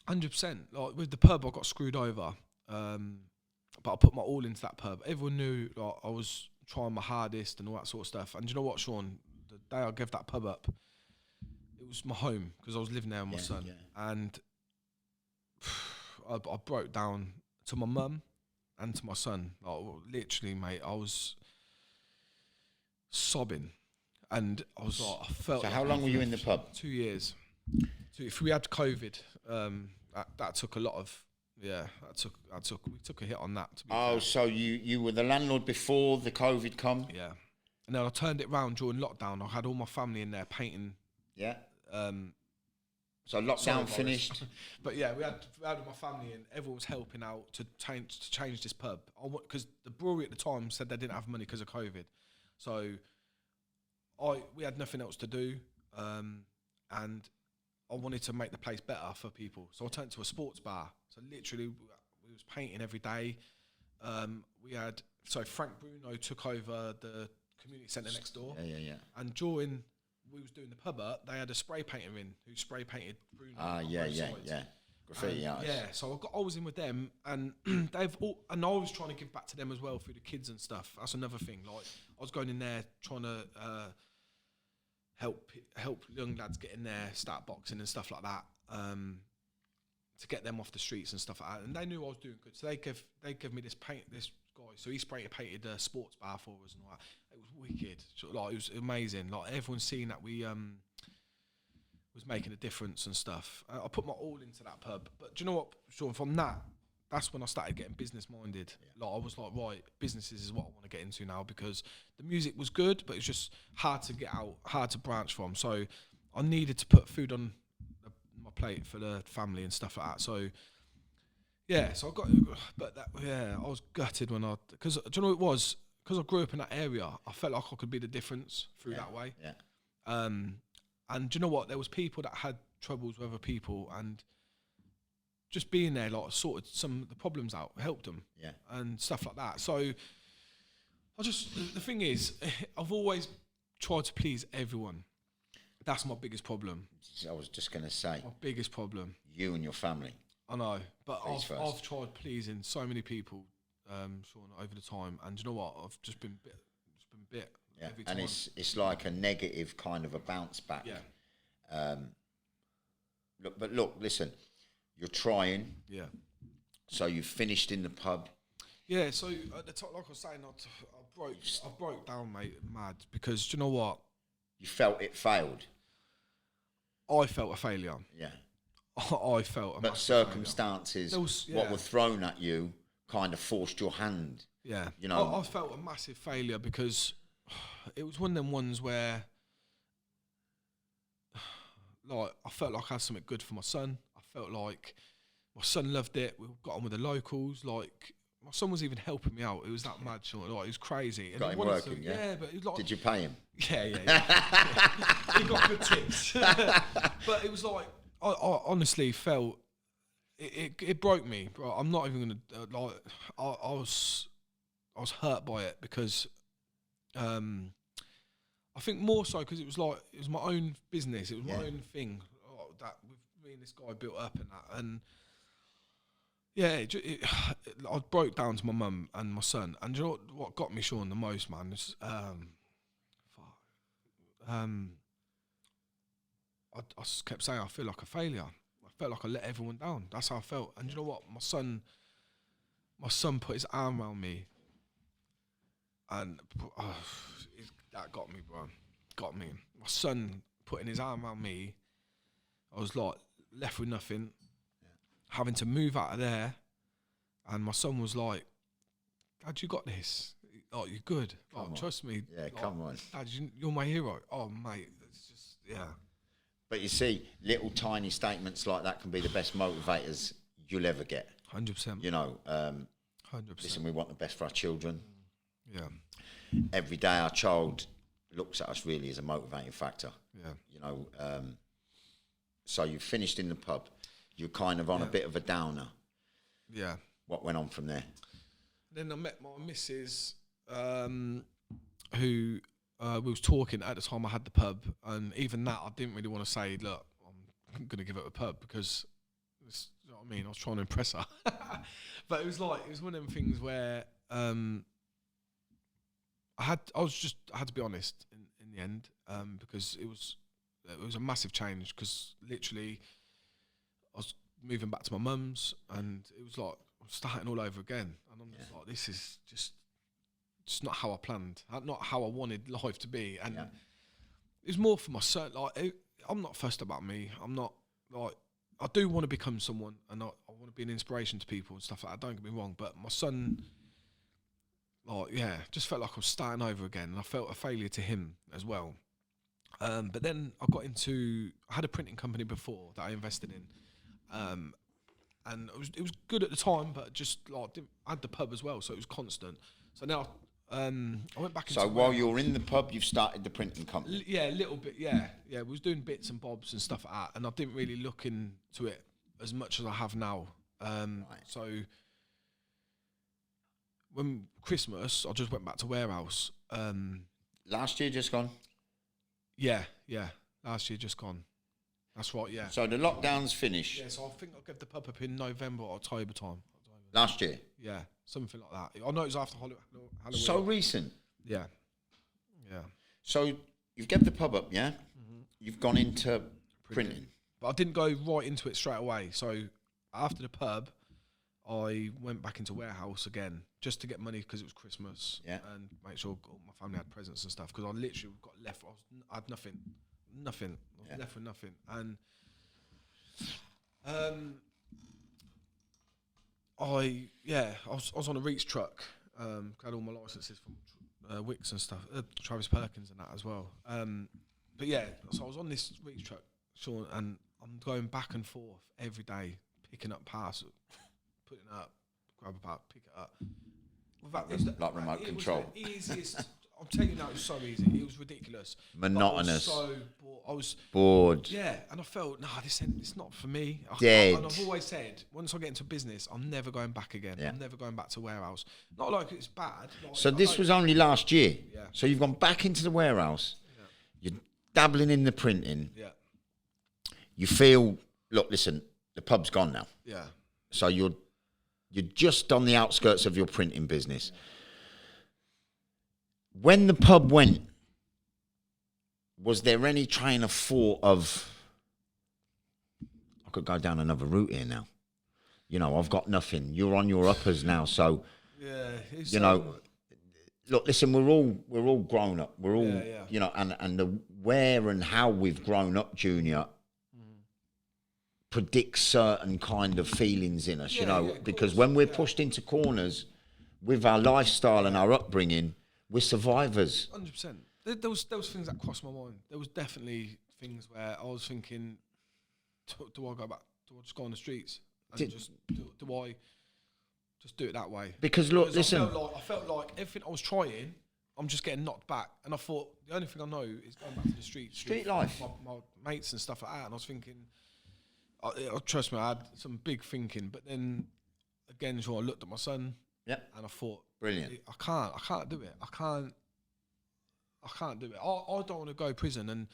Speaker 2: 100%. Like, with the pub, I got screwed over, but I put my all into that pub. Everyone knew, like, I was trying my hardest and all that sort of stuff. And do you know what, Sean? The day I gave that pub up, it was my home, because I was living there with my son. Yeah. And I broke down to my mum and to my son. Like, literally, mate, I was sobbing. And I was like, I felt.
Speaker 1: So
Speaker 2: like,
Speaker 1: how long were you in the pub?
Speaker 2: 2 years. So if we had COVID, that took a lot of. Yeah, we took a hit on that. To be fair.
Speaker 1: So you were the landlord before the COVID come?
Speaker 2: Yeah, and then I turned it round during lockdown. I had all my family in there painting.
Speaker 1: Yeah. So lockdown finished.
Speaker 2: But yeah, we had my family, and everyone was helping out to change this pub. Because the brewery at the time said they didn't have money because of COVID, so we had nothing else to do, and I wanted to make the place better for people. So I turned it to a sports bar. So literally, we was painting every day. Frank Bruno took over the community centre next door.
Speaker 1: Yeah.
Speaker 2: And during we was doing the pub up, they had a spray painter in who spray painted Bruno.
Speaker 1: Yeah. Graffiti artists.
Speaker 2: Yeah, so I was in with them, and and I was trying to give back to them as well through the kids and stuff. That's another thing. Like, I was going in there trying to help young lads get in there, start boxing and stuff like that, to get them off the streets and stuff like that. And they knew I was doing good, so they gave me this guy. So he painted a sports bar for us and all that. It was wicked. So, like, it was amazing. Like, everyone's seen that we was making a difference and stuff. I put my all into that pub. But do you know what, Sean? From that's when I started getting business minded. Yeah. Like, I was like, right, businesses is what I want to get into now, because the music was good, but it's just hard to get out, hard to branch from. So I needed to put food on my plate for the family and stuff like that. So yeah, so I got, but I was gutted because do you know what it was? Because I grew up in that area, I felt like I could be the difference through that way.
Speaker 1: Yeah.
Speaker 2: And do you know what? There was people that had troubles with other people, and just being there, like, sorted some of the problems out, helped them, and stuff like that. So the thing is, I've always tried to please everyone. That's my biggest problem.
Speaker 1: I was just going to say.
Speaker 2: My biggest problem.
Speaker 1: You and your family.
Speaker 2: I know, but I've tried pleasing so many people, Sean, over the time, and you know what? I've just been bit.
Speaker 1: Yeah,
Speaker 2: every
Speaker 1: and
Speaker 2: time.
Speaker 1: it's like a negative kind of a bounce back.
Speaker 2: Yeah.
Speaker 1: Look, listen, you're trying.
Speaker 2: Yeah.
Speaker 1: So you finished in the pub.
Speaker 2: Yeah. So at the top, like I was saying, I broke down, mate, mad, because do you know what?
Speaker 1: You felt it failed.
Speaker 2: I felt a failure.
Speaker 1: Yeah.
Speaker 2: I felt a
Speaker 1: but circumstances, what were thrown at you, kind of forced your hand.
Speaker 2: Yeah.
Speaker 1: You know,
Speaker 2: I felt a massive failure because it was one of them ones where, like, I felt like I had something good for my son. I felt like my son loved it. We got on with the locals. Like, my son was even helping me out. It was that mad, like, it was crazy.
Speaker 1: Got him working, yeah?
Speaker 2: But it was like,
Speaker 1: did you pay him?
Speaker 2: Yeah. He got good tips. But it was like, I honestly felt, it broke me, bro. I'm not even going to, like, I was hurt by it because, I think more so because it was my own business. It was my own thing that with me and this guy built up and that. And yeah, I broke down to my mum and my son. And you know what got me, Sean, the most, man? Is, I just kept saying I feel like a failure. I felt like I let everyone down. That's how I felt. And you know what? My son put his arm around me, and that got me, bro. Got me. My son putting his arm around me, I was like left with nothing, having to move out of there, and my son was like, "Dad, you got this. Oh, you're good. Trust me.
Speaker 1: Yeah,
Speaker 2: like,
Speaker 1: come on.
Speaker 2: Dad, you're my hero." Oh, mate, it's just
Speaker 1: But you see, little tiny statements like that can be the best motivators you'll ever get.
Speaker 2: 100%.
Speaker 1: You know,
Speaker 2: 100%.
Speaker 1: listen, we want the best for our children.
Speaker 2: Yeah.
Speaker 1: Every day our child looks at us really as a motivating factor.
Speaker 2: Yeah.
Speaker 1: You know, so you finished in the pub. You're kind of on a bit of a downer.
Speaker 2: Yeah.
Speaker 1: What went on from there? Then
Speaker 2: I met my missus, who we was talking at the time I had the pub, and even that I didn't really want to say, look, I'm going to give up the pub because, you know what I mean, I was trying to impress her. But it was one of them things where I had to be honest in the end, because it was a massive change, because literally I was moving back to my mum's and it was like I'm starting all over again, and I'm just like, this is just not how I planned, not how I wanted life to be. And it was more for my son. Like, I'm not fussed about me. I'm not, like, I do want to become someone, and I want to be an inspiration to people and stuff like that. Don't get me wrong, but my son, like, just felt like I was starting over again, and I felt a failure to him as well. But then I had a printing company before that I invested in, and it was good at the time, but just like I had the pub as well, so it was constant. So now I went back into.
Speaker 1: So while you're in the pub, you've started the printing company.
Speaker 2: A little bit. Yeah. We was doing bits and bobs and stuff like that, and I didn't really look into it as much as I have now. So when Christmas, I just went back to warehouse.
Speaker 1: Last year just gone?
Speaker 2: Yeah. Last year just gone. That's right, yeah.
Speaker 1: So the lockdown's finished?
Speaker 2: Yeah, so I think I gave the pub up in November or October time.
Speaker 1: Last year?
Speaker 2: Yeah, something like that. I know it was after Halloween.
Speaker 1: So recent?
Speaker 2: Yeah.
Speaker 1: So you've given the pub up, yeah? Mm-hmm. You've gone into printing.
Speaker 2: But I didn't go right into it straight away. So after the pub, I went back into warehouse again just to get money because it was Christmas, and make sure my family had presents and stuff, because I literally got left. I had nothing. I was left with nothing, and I was on a Reach truck. Had all my licenses from Wix and stuff, Travis Perkins and that as well. But so I was on this Reach truck, Sean, and I'm going back and forth every day, picking up parcels, putting it up, grab a part, pick it up.
Speaker 1: Like remote control.
Speaker 2: It was the easiest. I'm telling you now, it was so easy. It was ridiculous.
Speaker 1: Monotonous.
Speaker 2: I was
Speaker 1: bored.
Speaker 2: Yeah, and I felt, it's not for me.
Speaker 1: Dead.
Speaker 2: And I've always said, once I get into business, I'm never going back again.
Speaker 1: Yeah.
Speaker 2: I'm never going back to warehouse. Not like it's bad. Like,
Speaker 1: So this was only last year.
Speaker 2: Yeah.
Speaker 1: So you've gone back into the warehouse. Yeah. You're dabbling in the printing.
Speaker 2: Yeah.
Speaker 1: You feel, look, listen, the pub's gone now.
Speaker 2: Yeah.
Speaker 1: So you're just on the outskirts of your printing business. Yeah. When the pub went, was there any train of thought of, I could go down another route here now? You know, I've got nothing. You're on your uppers now, so you know. Look, listen, we're all grown up. We're all, you know, and the where and how we've grown up, Junior, predicts certain kind of feelings in us, you know, because when we're pushed into corners with our lifestyle and our upbringing, we're survivors.
Speaker 2: 100%. There was things that crossed my mind. There was definitely things where I was thinking, do I go back? Do I just go on the streets? And do I just do it that way?
Speaker 1: Because look, listen.
Speaker 2: I felt like everything I was trying, I'm just getting knocked back. And I thought, the only thing I know is going back to the streets.
Speaker 1: Street life.
Speaker 2: My mates and stuff like that. And I was thinking, trust me, I had some big thinking. But then, again, I looked at my son.
Speaker 1: Yep.
Speaker 2: And I thought,
Speaker 1: brilliant.
Speaker 2: I can't do it. I can't do it. I don't want to go to prison and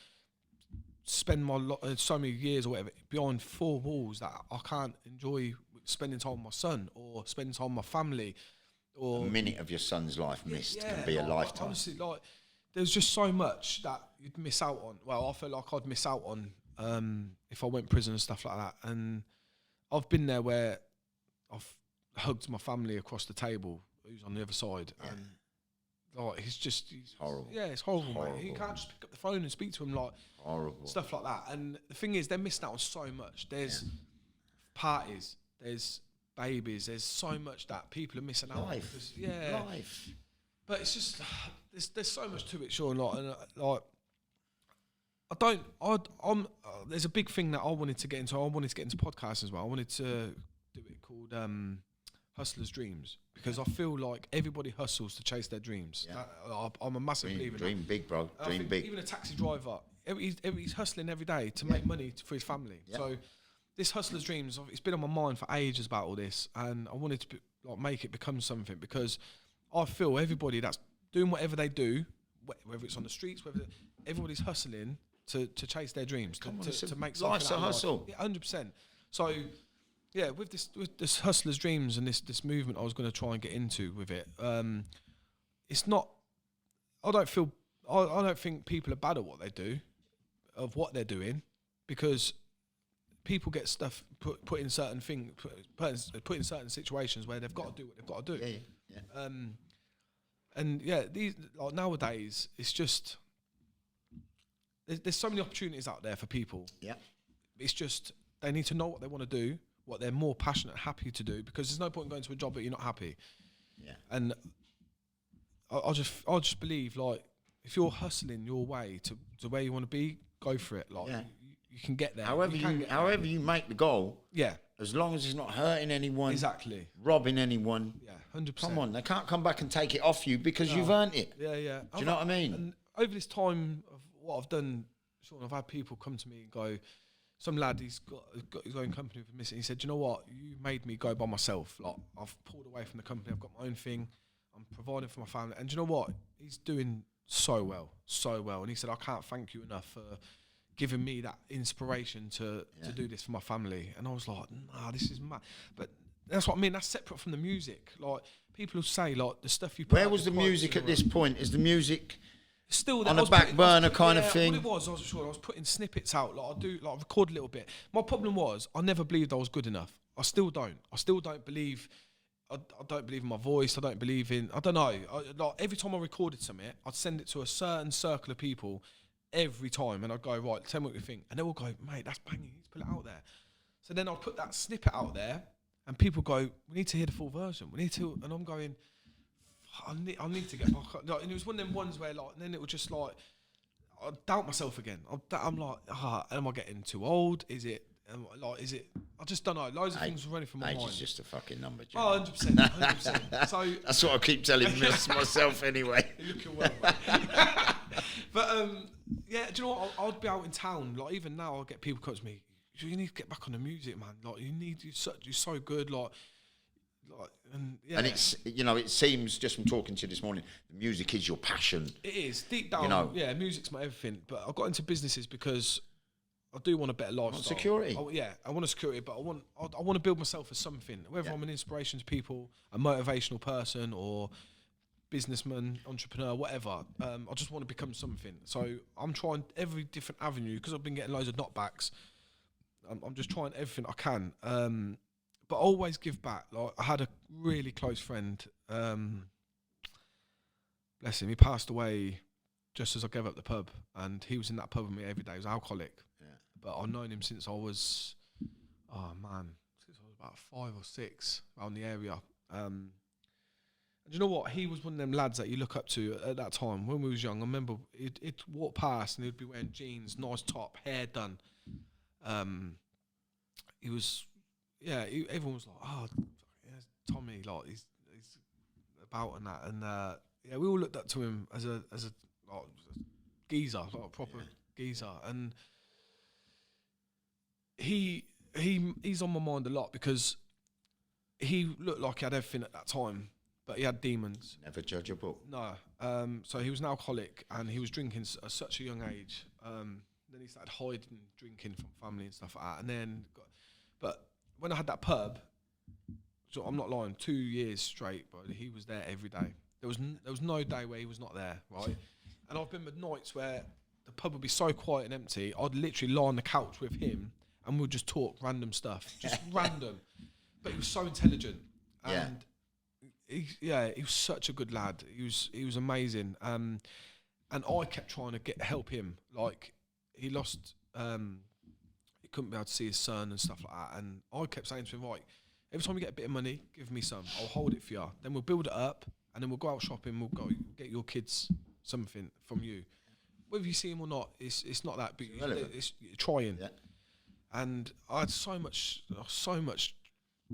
Speaker 2: spend so many years or whatever behind four walls that I can't enjoy spending time with my son or spending time with my family. Or
Speaker 1: a minute of your son's life missed can be a lifetime.
Speaker 2: Honestly, like, there's just so much that you'd miss out on. Well, I felt like I'd miss out on if I went to prison and stuff like that. And I've been there where I've hugged my family across the table who's on the other side, and like he's horrible. Yeah, it's horrible, mate. You can't just pick up the phone and speak to him, like
Speaker 1: horrible
Speaker 2: stuff like that. And the thing is, they're missing out on so much. There's parties, there's babies, there's so much that people are missing out on. Because,
Speaker 1: life.
Speaker 2: But it's just there's so much to it, Sean. There's a big thing that I wanted to get into. I wanted to get into podcasts as well. I wanted to do it called Hustlers' Dreams, because I feel like everybody hustles to chase their dreams. I'm a massive believer.
Speaker 1: Dream big, bro. Dream big.
Speaker 2: Even a taxi driver, he's hustling every day to make money for his family. Yeah. So this Hustlers' Dreams, it's been on my mind for ages about all this, and I wanted to make it become something, because I feel everybody that's doing whatever they do, whether it's on the streets, everybody's hustling to chase their dreams, to make something.
Speaker 1: Life's a hustle.
Speaker 2: Yeah, 100%. So. Yeah, with this Hustlers' Dreams and this movement I was going to try and get into with it, it's not. I don't think people are bad at what they do, of what they're doing, because people get stuff put in certain put in certain situations where they've got to do what they've got to do.
Speaker 1: Yeah.
Speaker 2: And these nowadays it's just there's so many opportunities out there for people.
Speaker 1: Yeah.
Speaker 2: It's just they need to know what they want to do, what they're more passionate, happy to do, because there's no point in going to a job that you're not happy.
Speaker 1: Yeah.
Speaker 2: And I just believe, like, if you're hustling your way to where you want to be, go for it. Like, you can get there.
Speaker 1: However you make the goal.
Speaker 2: Yeah.
Speaker 1: As long as it's not hurting anyone.
Speaker 2: Exactly.
Speaker 1: Robbing anyone.
Speaker 2: Yeah, 100%.
Speaker 1: Come on, they can't come back and take it off you because you've earned it.
Speaker 2: Yeah, yeah.
Speaker 1: Do you know what I mean?
Speaker 2: And over this time of what I've done, Sean, I've had people come to me and go, some lad, he's got his own company with Miss. He said, "You know what? You made me go by myself. Like, I've pulled away from the company. I've got my own thing. I'm providing for my family. And do you know what? He's doing so well. And he said, I can't thank you enough for giving me that inspiration to do this for my family." And I was like, nah, this is mad. But that's what I mean. That's separate from the music. Like, people say, like, the stuff you put.
Speaker 1: Where was the music at this point? Is the music
Speaker 2: still
Speaker 1: on a back burner kind of thing?
Speaker 2: What it was, I was putting snippets out. Like, I record a little bit. My problem was, I never believed I was good enough. I still don't believe. I don't believe in my voice. I don't believe in. I don't know. Like, every time I recorded something, I'd send it to a certain circle of people every time, and I'd go, right, tell me what you think, and they all go, mate, that's banging. You need to put it out there. So then I'd put that snippet out there, and people go, we need to hear the full version. We need to, and I'm going, I need to get back up. Like, and it was one of them ones where, like, and then it was just like, I doubt myself again. I'm like, am I getting too old? Is it Like, is it? I just don't know. Loads of things were running from my
Speaker 1: age
Speaker 2: mind.
Speaker 1: is just a fucking number, Jim.
Speaker 2: Oh, 100%. 100%. So
Speaker 1: that's what I keep telling myself anyway.
Speaker 2: You're looking well, mate. But yeah, do you know what? I'd be out in town. Like even now, I'll get people come to me. You need to get back on the music, man. Like you're so good. Like, and yeah.
Speaker 1: And it's, you know, it seems just from talking to you this morning, the music is your passion.
Speaker 2: It is deep down.
Speaker 1: You know,
Speaker 2: yeah, music's my everything. But I got into businesses because I do want a better lifestyle.
Speaker 1: Security.
Speaker 2: I want a security, but I want to build myself as something. Whether I'm an inspiration to people, a motivational person, or businessman, entrepreneur, whatever. I just want to become something. So I'm trying every different avenue because I've been getting loads of knockbacks. I'm just trying everything I can. But I always give back. Like I had a really close friend. Bless him. He passed away just as I gave up the pub, and he was in that pub with me every day. He was alcoholic. Yeah. But I've known him since I was, since I was about 5 or 6 around the area. And you know what? He was one of them lads that you look up to at that time when we was young. I remember he'd walk past and he'd be wearing jeans, nice top, hair done. He was, everyone was like, oh, yeah, Tommy, like he's about and that, and we all looked up to him as a geezer, like a proper geezer, and he's on my mind a lot because he looked like he had everything at that time, but he had demons.
Speaker 1: Never judge a book.
Speaker 2: No, so he was an alcoholic and he was drinking at such a young age. Then he started hiding drinking from family and stuff like that. And then, but when I had that pub, so I'm not lying, 2 years straight, but he was there every day. There was no day where he was not there, right? And I've been with nights where the pub would be so quiet and empty, I'd literally lie on the couch with him and we'd just talk random stuff, just random. But he was so intelligent, and he was such a good lad. He was amazing, and I kept trying to help him, like. He lost, he couldn't be able to see his son and stuff like that. And I kept saying to him, right, every time you get a bit of money, give me some. I'll hold it for you. Then we'll build it up and then we'll go out shopping. We'll go get your kids something from you. Whether you see him or not, it's not that big. It's trying. Yeah. And I had so much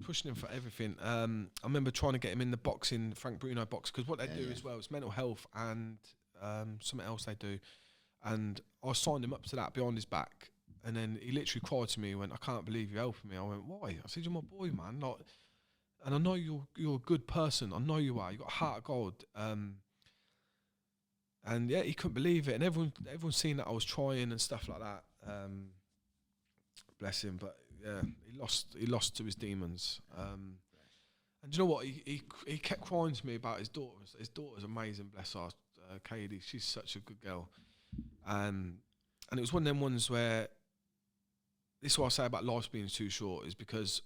Speaker 2: pushing him for everything. I remember trying to get him in the boxing, Frank Bruno box, because what they do as well is mental health and something else they do. And I signed him up to that behind his back. And then he literally cried to me and went, I can't believe you're helping me. I went, why? I said, you're my boy, man. Like, and I know you're a good person. I know you are. You've got a heart of gold. And yeah, he couldn't believe it. And everyone's seen that I was trying and stuff like that. Bless him. But yeah, he lost to his demons. And do you know what? He kept crying to me about his daughters. His daughter's amazing, bless her. Katie, she's such a good girl. And it was one of them ones where, this is what I say about life being too short, is because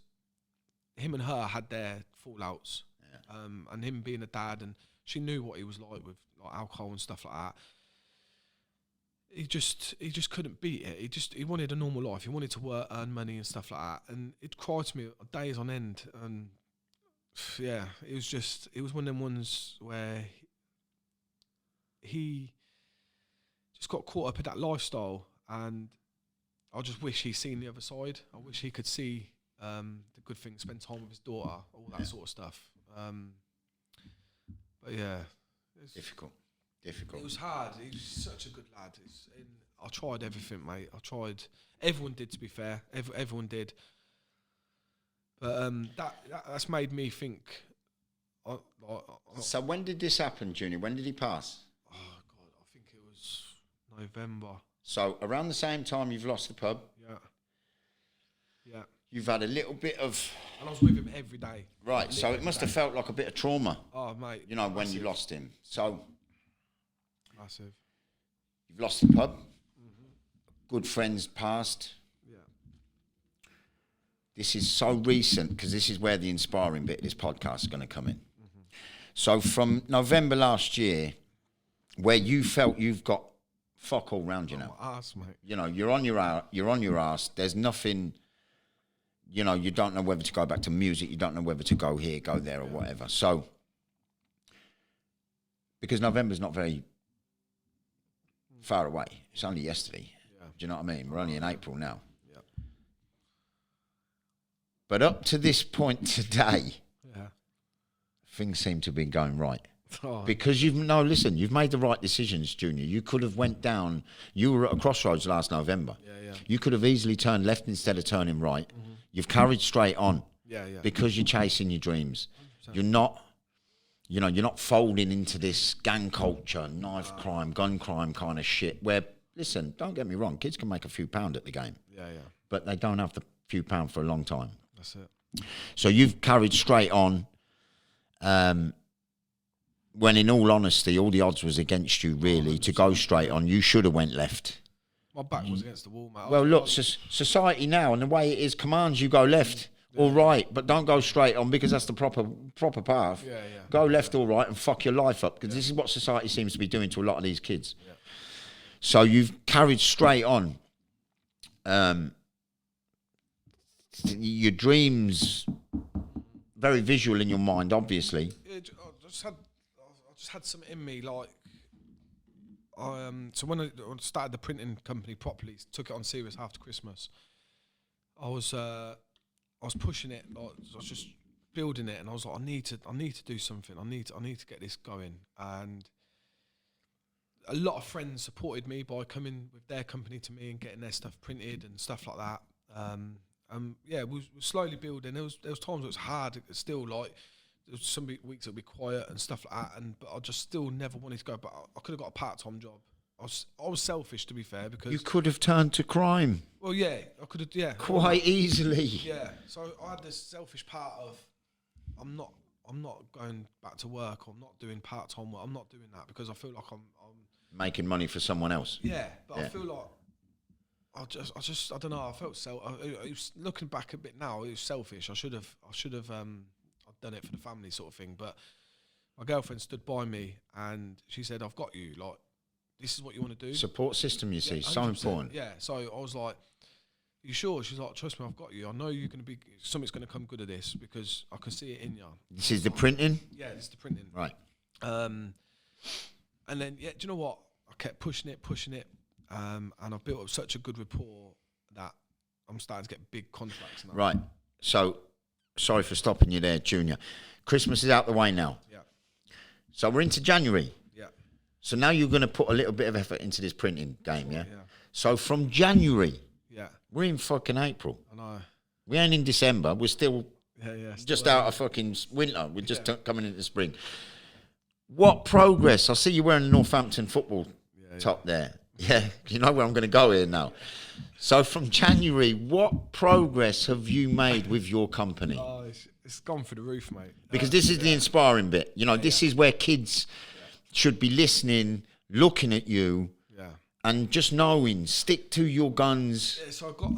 Speaker 2: him and her had their fallouts, and him being a dad, and she knew what he was like with like alcohol and stuff like that. He just couldn't beat it. He wanted a normal life. He wanted to work, earn money and stuff like that. And it cried to me days on end. And yeah, it was one of them ones where he just got caught up in that lifestyle, and I just wish he'd seen the other side. I wish he could see the good things, spend time with his daughter, all that sort of stuff. But yeah,
Speaker 1: difficult.
Speaker 2: It was hard. He was such a good lad. I tried everything, mate. Everyone did, to be fair. Everyone did. But that's made me think.
Speaker 1: So when did this happen, Junior? When did he pass?
Speaker 2: Oh God, I think it was November.
Speaker 1: So around the same time you've lost the pub.
Speaker 2: Yeah.
Speaker 1: You've had a little bit of.
Speaker 2: And I was with him every day.
Speaker 1: Right. So it must have felt like a bit of trauma.
Speaker 2: Oh mate.
Speaker 1: You know, when you lost him. So.
Speaker 2: Massive.
Speaker 1: You've lost the pub. Mm-hmm. Good friends passed.
Speaker 2: Yeah.
Speaker 1: This is so recent because this is where the inspiring bit of this podcast is going to come in. Mm-hmm. So from November last year, where you felt you've got fuck all round you now.
Speaker 2: My arse, mate.
Speaker 1: You know, you're on your ass. There's nothing. You know, you don't know whether to go back to music. You don't know whether to go here, go there, or whatever. So, because November's not very far away. It's only yesterday. Yeah. Do you know what I mean? We're only in April now.
Speaker 2: Yeah.
Speaker 1: But up to this point today,
Speaker 2: Yeah.
Speaker 1: things seem to be going right.
Speaker 2: Oh.
Speaker 1: Because you've made the right decisions, Junior. You could have went down. You were at a crossroads last November.
Speaker 2: Yeah.
Speaker 1: You could have easily turned left instead of turning right. Mm-hmm. You've carried straight on.
Speaker 2: Yeah.
Speaker 1: Because you're chasing your dreams. 100%. You're not folding into this gang culture, knife crime, gun crime kind of shit. Where, listen, don't get me wrong, kids can make a few pound at the game.
Speaker 2: Yeah.
Speaker 1: But they don't have the few pound for a long time.
Speaker 2: That's it.
Speaker 1: So you've carried straight on. When in all honesty, all the odds was against you, really, to go straight on. You should have went left.
Speaker 2: My back was against the wall, mate.
Speaker 1: Well, look, society now, and the way it is, commands you go left or right, but don't go straight on, because that's the proper path.
Speaker 2: Yeah.
Speaker 1: Go left or right and fuck your life up, because this is what society seems to be doing to a lot of these kids.
Speaker 2: Yeah.
Speaker 1: So you've carried straight on. Your dreams, very visual in your mind, obviously.
Speaker 2: Yeah, I just had something in me, like, so when I started the printing company properly, took it on serious after Christmas, I was pushing it, like, I was just building it, and I was like, I need to do something. I need to get this going. And a lot of friends supported me by coming with their company to me and getting their stuff printed and stuff like that. Yeah, we were slowly building. There was times it was hard. It's still, like, there was some weeks it would be quiet and stuff like that. But I just still never wanted to go. But I could have got a part-time job. I was selfish, to be fair, because
Speaker 1: You could have turned to crime.
Speaker 2: Well, yeah, I could have. Yeah,
Speaker 1: quite easily.
Speaker 2: Yeah. So I had this selfish part of I'm not going back to work. I'm not doing part-time work. I'm not doing that because I feel like I'm
Speaker 1: making money for someone else.
Speaker 2: Yeah, but I feel like I don't know. I felt looking back a bit now, it was selfish. I should have I've done it for the family, sort of thing. But my girlfriend stood by me and she said, "I've got you. Like, this is what you want to do."
Speaker 1: Support system, you see, so important.
Speaker 2: Yeah. So I was like, "You sure?" She's like, "Trust me, I've got you. I know you're going to be something's going to come good of this because I can see it in you."
Speaker 1: This is the printing.
Speaker 2: Yeah, this is the printing.
Speaker 1: Right.
Speaker 2: And then, yeah, do you know what? I kept pushing it, and I've built up such a good rapport that I'm starting to get big contracts now.
Speaker 1: Right. So, sorry for stopping you there, Junior. Christmas is out the way now.
Speaker 2: Yeah.
Speaker 1: So we're into January.
Speaker 2: Yeah.
Speaker 1: So now you're going to put a little bit of effort into this printing game, yeah?
Speaker 2: Yeah.
Speaker 1: So from January,
Speaker 2: yeah,
Speaker 1: we're in fucking April.
Speaker 2: I know.
Speaker 1: We ain't in December. We're still just out of fucking winter. We're just coming into spring. What progress? I see you wearing a Northampton football top there. Yeah, you know where I'm going to go here now. So from January, what progress have you made with your company?
Speaker 2: Oh, it's gone through the roof, mate.
Speaker 1: Because this is the inspiring bit. You know, this is where kids should be listening, looking at you, and just knowing, stick to your guns.
Speaker 2: Yeah, so I got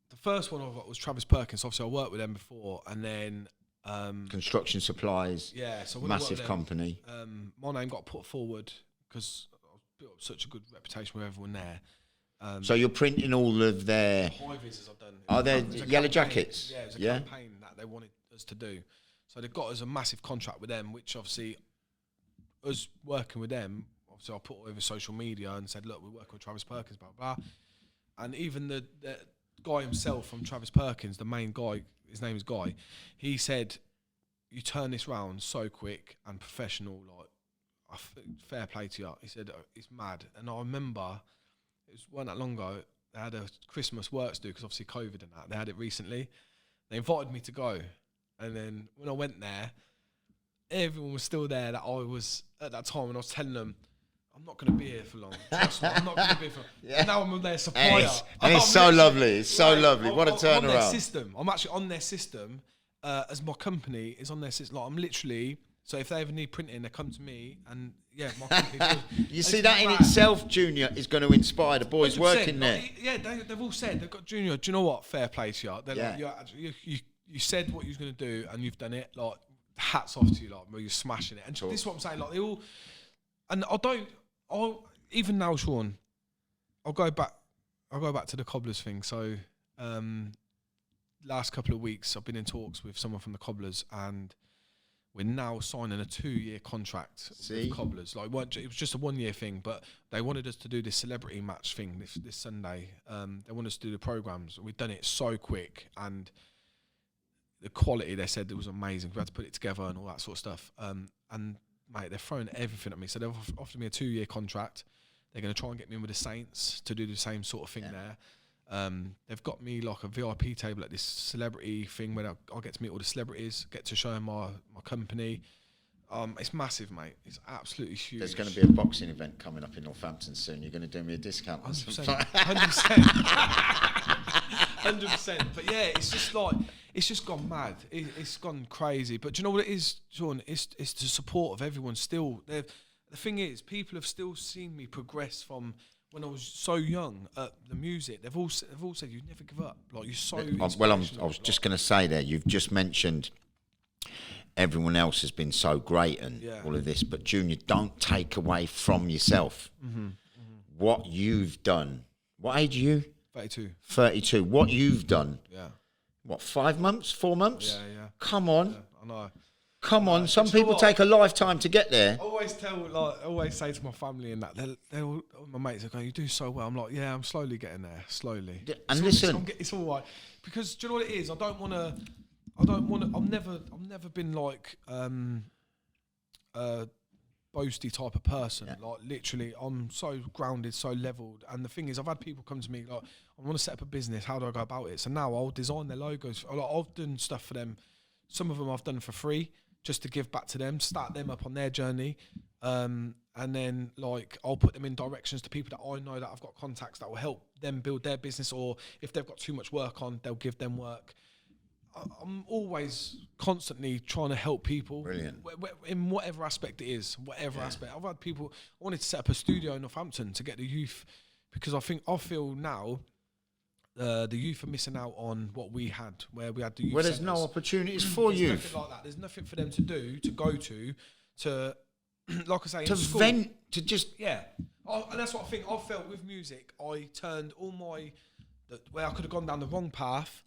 Speaker 2: the first one I got was Travis Perkins. Obviously, I worked with them before, and then
Speaker 1: construction supplies.
Speaker 2: Yeah, so
Speaker 1: massive company.
Speaker 2: My name got put forward because I built up such a good reputation with everyone there.
Speaker 1: So you're printing all of their
Speaker 2: high visors I've done.
Speaker 1: Are there yellow jackets?
Speaker 2: Yeah, it was a campaign that they wanted us to do. So they got us a massive contract with them, which obviously us working with them, obviously I put over social media and said, look, we're working with Travis Perkins, blah, blah. And even the guy himself from Travis Perkins, the main guy, his name is Guy, he said, you turn this round so quick and professional, like, fair play to you. He said, it's mad. And I remember, it wasn't that long ago, they had a Christmas works do, because obviously COVID and that, they had it recently. They invited me to go. And then when I went there, everyone was still there that I was at that time, and I was telling them, I'm not going to be here for long. Trust me, I'm not going to be here for long. And now I'm their supplier.
Speaker 1: And it's so lovely. It's so lovely. What a turnaround.
Speaker 2: I'm on their system. I'm actually on their system as my company is on their system. Like, I'm literally, so if they ever need printing, they come to me, and my company does.
Speaker 1: You see, that in itself, Junior, is going to inspire the boys working there.
Speaker 2: Yeah, they've all said, they've got, Junior, do you know what? Fair play to you. They're like, you said what you was going to do, and you've done it. Like, hats off to you, like, you're smashing it. And this is what I'm saying, like, they all, and even now, Sean, I'll go back to the Cobblers thing. So, last couple of weeks, I've been in talks with someone from the Cobblers, and we're now signing a 2-year contract with Cobblers. Like, it was just a 1-year thing, but they wanted us to do this celebrity match thing this Sunday. They wanted us to do the programs. We've done it so quick, and the quality, they said, it was amazing. We had to put it together and all that sort of stuff. And mate, they're throwing everything at me. So they've offered me a 2-year contract. They're going to try and get me in with the Saints to do the same sort of thing there. They've got me like a VIP table at this celebrity thing where I'll get to meet all the celebrities, get to show them my company. It's massive, mate. It's absolutely huge.
Speaker 1: There's going to be a boxing event coming up in Northampton soon. You're going to do me a discount.
Speaker 2: 100%. 100%. But yeah, it's just like, it's just gone mad. It's gone crazy. But do you know what it is, Sean? It's the support of everyone still. The thing is, people have still seen me progress from when I was so young at the music. They've all said, you never give up. Like, you're so
Speaker 1: well, I was just going to say there, you've just mentioned everyone else has been so great and all of this, but Junior, don't take away from yourself. What you've done. What age are you?
Speaker 2: 32.
Speaker 1: 32. What you've done.
Speaker 2: Yeah.
Speaker 1: What, 5 months, 4 months?
Speaker 2: Yeah.
Speaker 1: Come on.
Speaker 2: Yeah, I know.
Speaker 1: Come on. Some people take a lifetime to get there.
Speaker 2: I always say to my family and that, my mates are going, you do so well. I'm like, yeah, I'm slowly getting there, slowly.
Speaker 1: And listen.
Speaker 2: It's all right. Because do you know what it is? I've never been like a boasty type of person. Yeah. Like, literally, I'm so grounded, so leveled. And the thing is, I've had people come to me like, I want to set up a business. How do I go about it? So now I'll design their logos. Like, I've done stuff for them. Some of them I've done for free, just to give back to them, start them up on their journey. And then, like, I'll put them in directions to people that I know that I've got contacts that will help them build their business, or if they've got too much work on, they'll give them work. I'm always constantly trying to help people.
Speaker 1: Brilliant.
Speaker 2: In whatever aspect it is, aspect. I've had people, I wanted to set up a studio in Northampton to get the youth, because I feel now the youth are missing out on what we had, where we had the youth
Speaker 1: where there's no opportunities for youth.
Speaker 2: There's nothing like that. There's nothing for them to do, to go to like I say,
Speaker 1: to vent, to just...
Speaker 2: Yeah. And that's what I think. I felt with music, I turned all where I could have gone down the wrong path,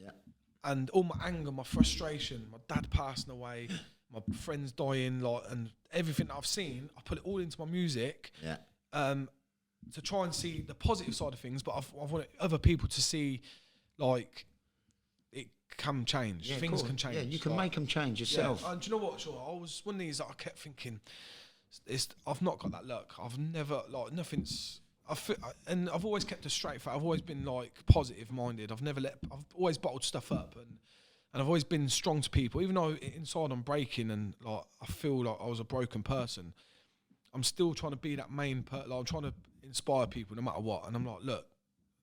Speaker 2: and all my anger, my frustration, my dad passing away, my friends dying, like, and everything that I've seen, I put it all into my music. To try and see the positive side of things, but I've wanted other people to see, like, it can change. Things can change.
Speaker 1: Yeah, you can make them change yourself.
Speaker 2: And do you know what, Sean? I was one of these that I kept thinking, I've not got that luck. I've never, like, nothing's... and I've always kept a straight face. I've always been, like, positive minded. I've always bottled stuff up, and I've always been strong to people, even though inside I'm breaking and, like, I feel like I was a broken person. I'm still trying to be that main person. Like, I'm trying to inspire people no matter what. And I'm like, look,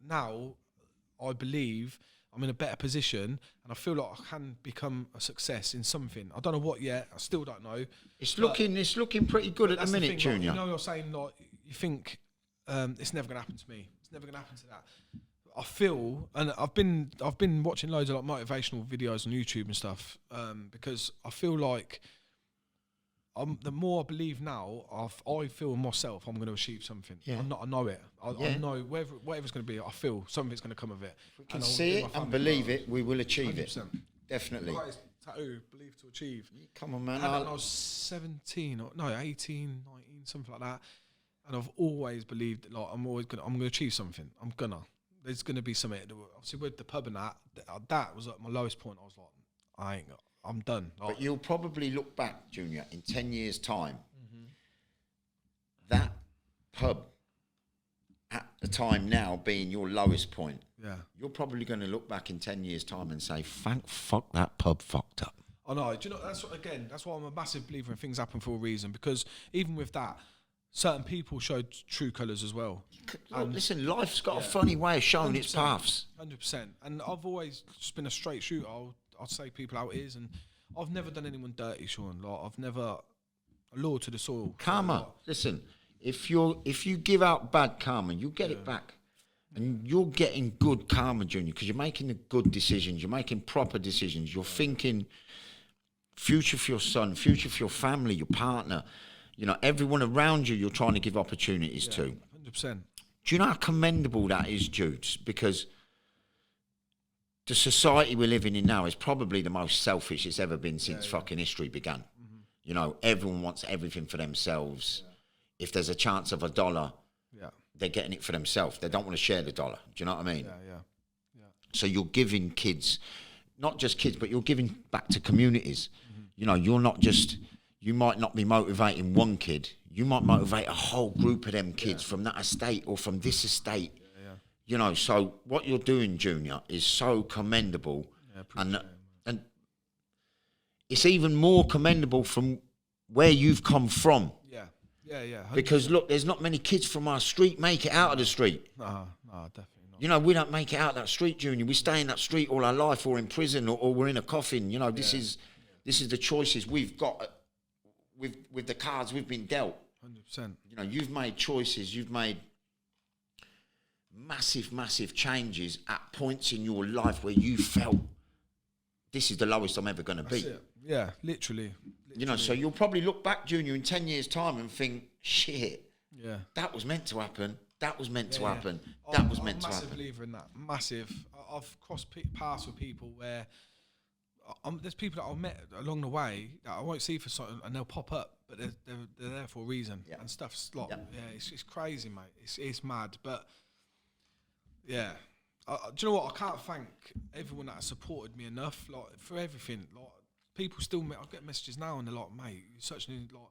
Speaker 2: now I believe I'm in a better position, and I feel like I can become a success in something. I don't know what yet. I still don't know.
Speaker 1: It's looking pretty good at the minute,
Speaker 2: thing,
Speaker 1: Junior.
Speaker 2: Like, you know, you're saying, like, you think it's never going to happen to me. It's never going to happen to that. I feel, and I've been watching loads of, like, motivational videos on YouTube and stuff, because I feel like the more I believe now, I feel in myself I'm going to achieve something.
Speaker 1: Yeah.
Speaker 2: I know it. I know whatever's going to be, I feel something's going to come of it.
Speaker 1: If we can see it and believe it, we will achieve
Speaker 2: 100%.
Speaker 1: it. Definitely.
Speaker 2: Tattoo, believe to achieve.
Speaker 1: Come on, man.
Speaker 2: I was 18, 19, something like that. And I've always believed that, like, I'm going to achieve something. There's going to be something. Obviously, with the pub and that was at my lowest point. I was like, I'm done.
Speaker 1: But you'll probably look back, Junior, in 10 years' time. That pub, at the time now, being your lowest point, you're probably going to look back in 10 years' time and say, thank fuck that pub fucked up.
Speaker 2: I know. Do you know, that's why I'm a massive believer in things happen for a reason, because even with that, certain people showed true colours as well.
Speaker 1: Look, listen, life's got a funny way of showing its paths.
Speaker 2: 100%. And I've always just been a straight shooter. I'll say people how it is, and I've never done anyone dirty, Sean. Like, I've never loyal to the soil.
Speaker 1: Karma. Listen, if you give out bad karma, you get it back. And you're getting good karma, Junior, because you're making the good decisions. You're making proper decisions. You're thinking future for your son, future for your family, your partner. You know, everyone around you, you're trying to give opportunities to.
Speaker 2: 100%.
Speaker 1: Do you know how commendable that is, Jude? Because the society we're living in now is probably the most selfish it's ever been since fucking history began. You know, everyone wants everything for themselves. If there's a chance of $1, they're getting it for themselves. They don't want to share the dollar. Do you know what I mean?
Speaker 2: Yeah.
Speaker 1: So you're giving kids, not just kids, but you're giving back to communities. You know, you're not just, you might not be motivating one kid. You might motivate a whole group of them kids from that estate or from this estate. You know, so what you're doing, Junior, is so commendable. And it's even more commendable from where you've come from.
Speaker 2: Yeah. 100%.
Speaker 1: Because look, there's not many kids from our street make it out of the street.
Speaker 2: No, definitely not.
Speaker 1: You know, we don't make it out that street, Junior. We stay in that street all our life, or in prison, or we're in a coffin. You know, this is the choices we've got with the cards we've been dealt.
Speaker 2: 100%.
Speaker 1: You know, you've made choices. You've made massive changes at points in your life where you felt this is the lowest I'm ever going to be.
Speaker 2: That's it. Yeah, literally.
Speaker 1: You know, so you'll probably look back, Junior, in 10 years' time and think, shit, that was meant to happen. That was meant to happen. That was meant to happen.
Speaker 2: I'm a massive believer in that. Massive. I've crossed paths with people where there's people that I've met along the way that I won't see for something, and they'll pop up, but they're there for a reason. And stuff's like, it's crazy, mate. It's mad, but yeah. Do you know what? I can't thank everyone that has supported me enough, like, for everything. Like, people still, I get messages now and they're like, mate, you're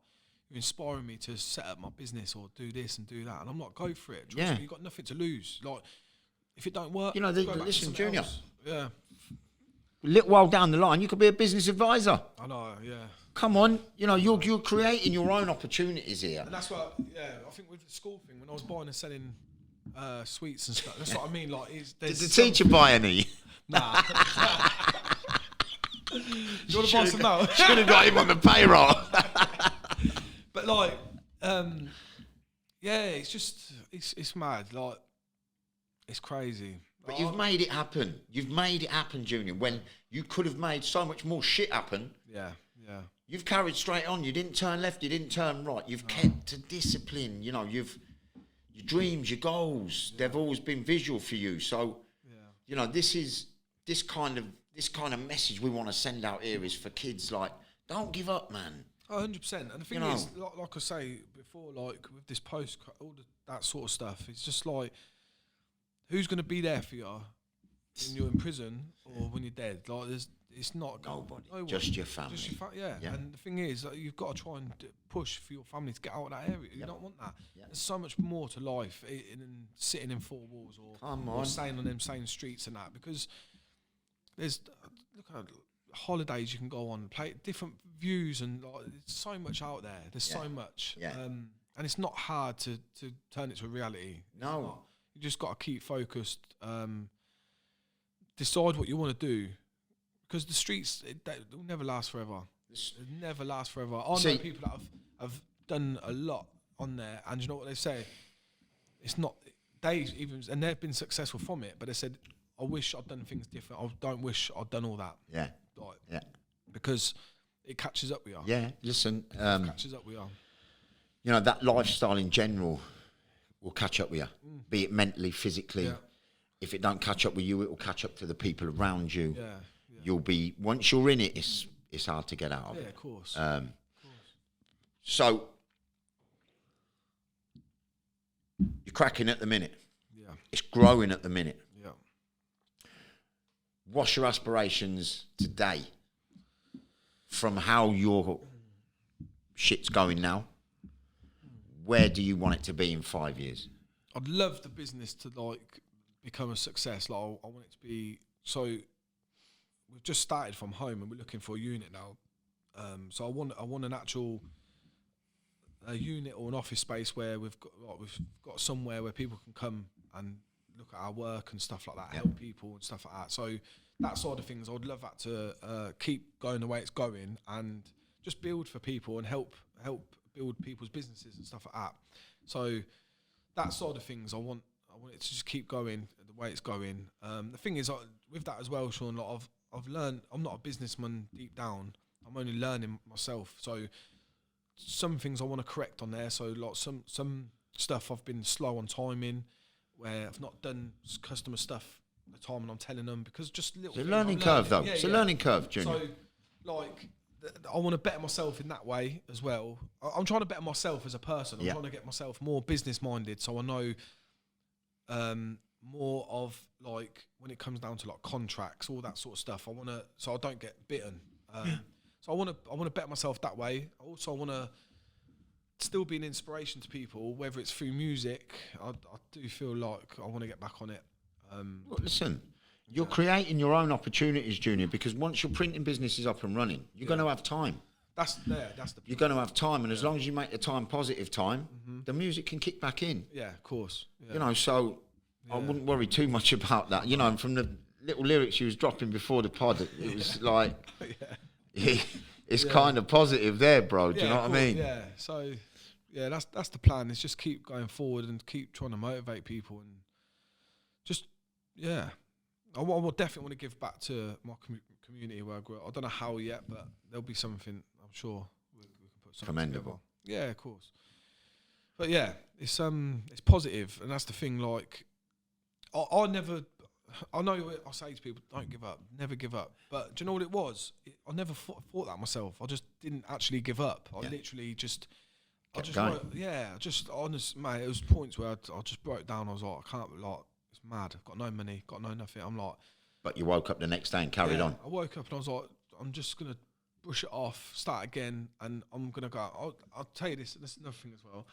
Speaker 2: inspiring me to set up my business or do this and do that. And I'm like, go for it. Trust me, you've got nothing to lose. Like, if it don't work,
Speaker 1: you know, listen, Junior.
Speaker 2: Else. Yeah.
Speaker 1: A little while down the line, you could be a business advisor.
Speaker 2: I know, yeah.
Speaker 1: Come on, you know, you're creating your own opportunities here.
Speaker 2: And that's what, I think with the school thing, when I was buying and selling sweets and stuff, that's what I mean. Like,
Speaker 1: did the teacher buy any?
Speaker 2: Nah. Do you want to buy some now?
Speaker 1: Should have got him on the payroll.
Speaker 2: But like, it's just, it's mad. Like, it's crazy.
Speaker 1: But you've made it happen. You've made it happen, Junior, when you could have made so much more shit happen.
Speaker 2: Yeah.
Speaker 1: You've carried straight on. You didn't turn left. You didn't turn right. You've kept to discipline. You know, your dreams, your goals, they've always been visual for you. So, you know, this kind of message we want to send out here is for kids, like, don't give up, man.
Speaker 2: 100%. And the thing is, like I say before, like with this post, that sort of stuff, it's just like, who's going to be there for you when you're in prison or when you're dead? Like, it's not
Speaker 1: nobody, just your family.
Speaker 2: And the thing is, like, you've got to try and push for your family to get out of that area. You don't want that. There's so much more to life than sitting in four walls or staying on them same streets and that, because there's look at holidays you can go on, play different views, and like, there's so much out there. There's so much, and it's not hard to turn it to a reality.
Speaker 1: No,
Speaker 2: you just got to keep focused. Decide what you want to do, because the streets they'll never last forever. It never last forever. I know people that have done a lot on there, and you know what they say? It's not and they've been successful from it, but they said, I wish I'd done things different. I don't wish I'd done all that. Because it catches up with you.
Speaker 1: Yeah, listen.
Speaker 2: It catches up with you.
Speaker 1: You know, that lifestyle in general will catch up with you, be it mentally, physically. Yeah. If it don't catch up with you, it will catch up to the people around you.
Speaker 2: Yeah.
Speaker 1: You'll be, once you're in it, it's hard to get out of it.
Speaker 2: Yeah, of course.
Speaker 1: So, you're cracking at the minute.
Speaker 2: Yeah.
Speaker 1: It's growing at the minute.
Speaker 2: Yeah.
Speaker 1: What's your aspirations today from how your shit's going now? Where do you want it to be in 5 years?
Speaker 2: I'd love the business to like become a success. Like, I want it to be, so we've just started from home and we're looking for a unit now. So I want an actual unit or an office space where we've got somewhere where people can come and look at our work and stuff like that, help people and stuff like that. So that sort of things, I'd love that to keep going the way it's going and just build for people and help build people's businesses and stuff like that. So that sort of things, I want it to just keep going the way it's going. The thing is, with that as well, Sean, like I've learned, I'm not a businessman deep down. I'm only learning myself. So some things I want to correct on there. So like some stuff I've been slow on timing, where I've not done customer stuff at the time and I'm telling them, because just little.
Speaker 1: It's a learning curve, though. It's a learning curve, Junior.
Speaker 2: So like I want to better myself in that way as well. I'm trying to better myself as a person. I'm trying to get myself more business minded, so I know more of like when it comes down to like contracts, all that sort of stuff. So I don't get bitten. So I want to better myself that way. Also, I want to still be an inspiration to people, whether it's through music. I do feel like I want to get back on it.
Speaker 1: Well, listen, you're creating your own opportunities, Junior, because once your printing business is up and running, you're going to have time.
Speaker 2: That's the plan.
Speaker 1: You're going to have time, and as long as you make the time positive time, the music can kick back in.
Speaker 2: Yeah, of course. Yeah.
Speaker 1: You know, so I wouldn't worry too much about that. You know, and from the little lyrics you was dropping before the pod, it was like, it's kind of positive there, bro. Do you know what I mean?
Speaker 2: Yeah. So, yeah, that's the plan. Is just keep going forward and keep trying to motivate people and just, I will definitely want to give back to my community where I grew up. I don't know how yet, but there'll be something, I'm sure we can put something
Speaker 1: commendable
Speaker 2: together. Yeah, of course. But yeah, it's positive, and that's the thing. Like, I know I say to people, don't give up, never give up. But do you know what it was? I never thought that myself. I just didn't actually give up. I literally just, honest, mate, it was points where I just broke down. I was like, I can't, like, it's mad. I've got no money, got no nothing. I'm like.
Speaker 1: But you woke up the next day and carried on.
Speaker 2: I woke up and I was like, I'm just going to brush it off, start again, and I'm going to go. I'll tell you this is another thing as well.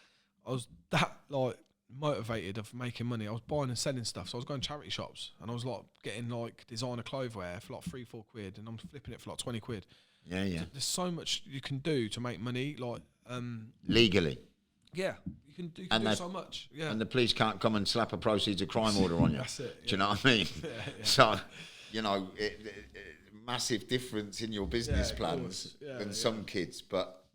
Speaker 2: I was that, like, motivated of making money. I was buying and selling stuff, so I was going to charity shops and I was like getting like designer clotheswear for like 3-4 quid, and I'm flipping it for like 20 quid.
Speaker 1: Yeah.
Speaker 2: There's so much you can do to make money, like
Speaker 1: legally.
Speaker 2: Yeah, you can do so much. Yeah,
Speaker 1: and the police can't come and slap a proceeds of crime order on you.
Speaker 2: That's it. Yeah.
Speaker 1: Do you know what I mean? Yeah. So, you know, massive difference in your business plans than some kids, but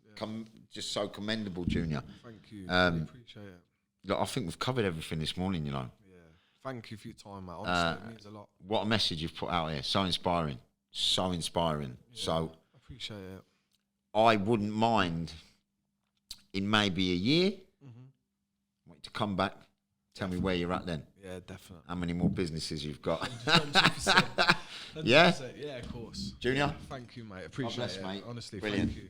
Speaker 1: just so commendable, Junior.
Speaker 2: Thank you. I appreciate it.
Speaker 1: Look, I think we've covered everything this morning, you know.
Speaker 2: Yeah. Thank you for your time, mate. Honestly, it means a lot.
Speaker 1: What a message you've put out here. So inspiring. So inspiring.
Speaker 2: Yeah,
Speaker 1: so
Speaker 2: I appreciate it.
Speaker 1: I wouldn't mind in maybe a year want you to come back, tell me where you're at then.
Speaker 2: Yeah, definitely.
Speaker 1: How many more businesses you've got.
Speaker 2: 100%.
Speaker 1: Yeah?
Speaker 2: Yeah, of course.
Speaker 1: Junior?
Speaker 2: Thank you, mate. Appreciate it.
Speaker 1: Mate.
Speaker 2: Honestly,
Speaker 1: brilliant.
Speaker 2: Thank you.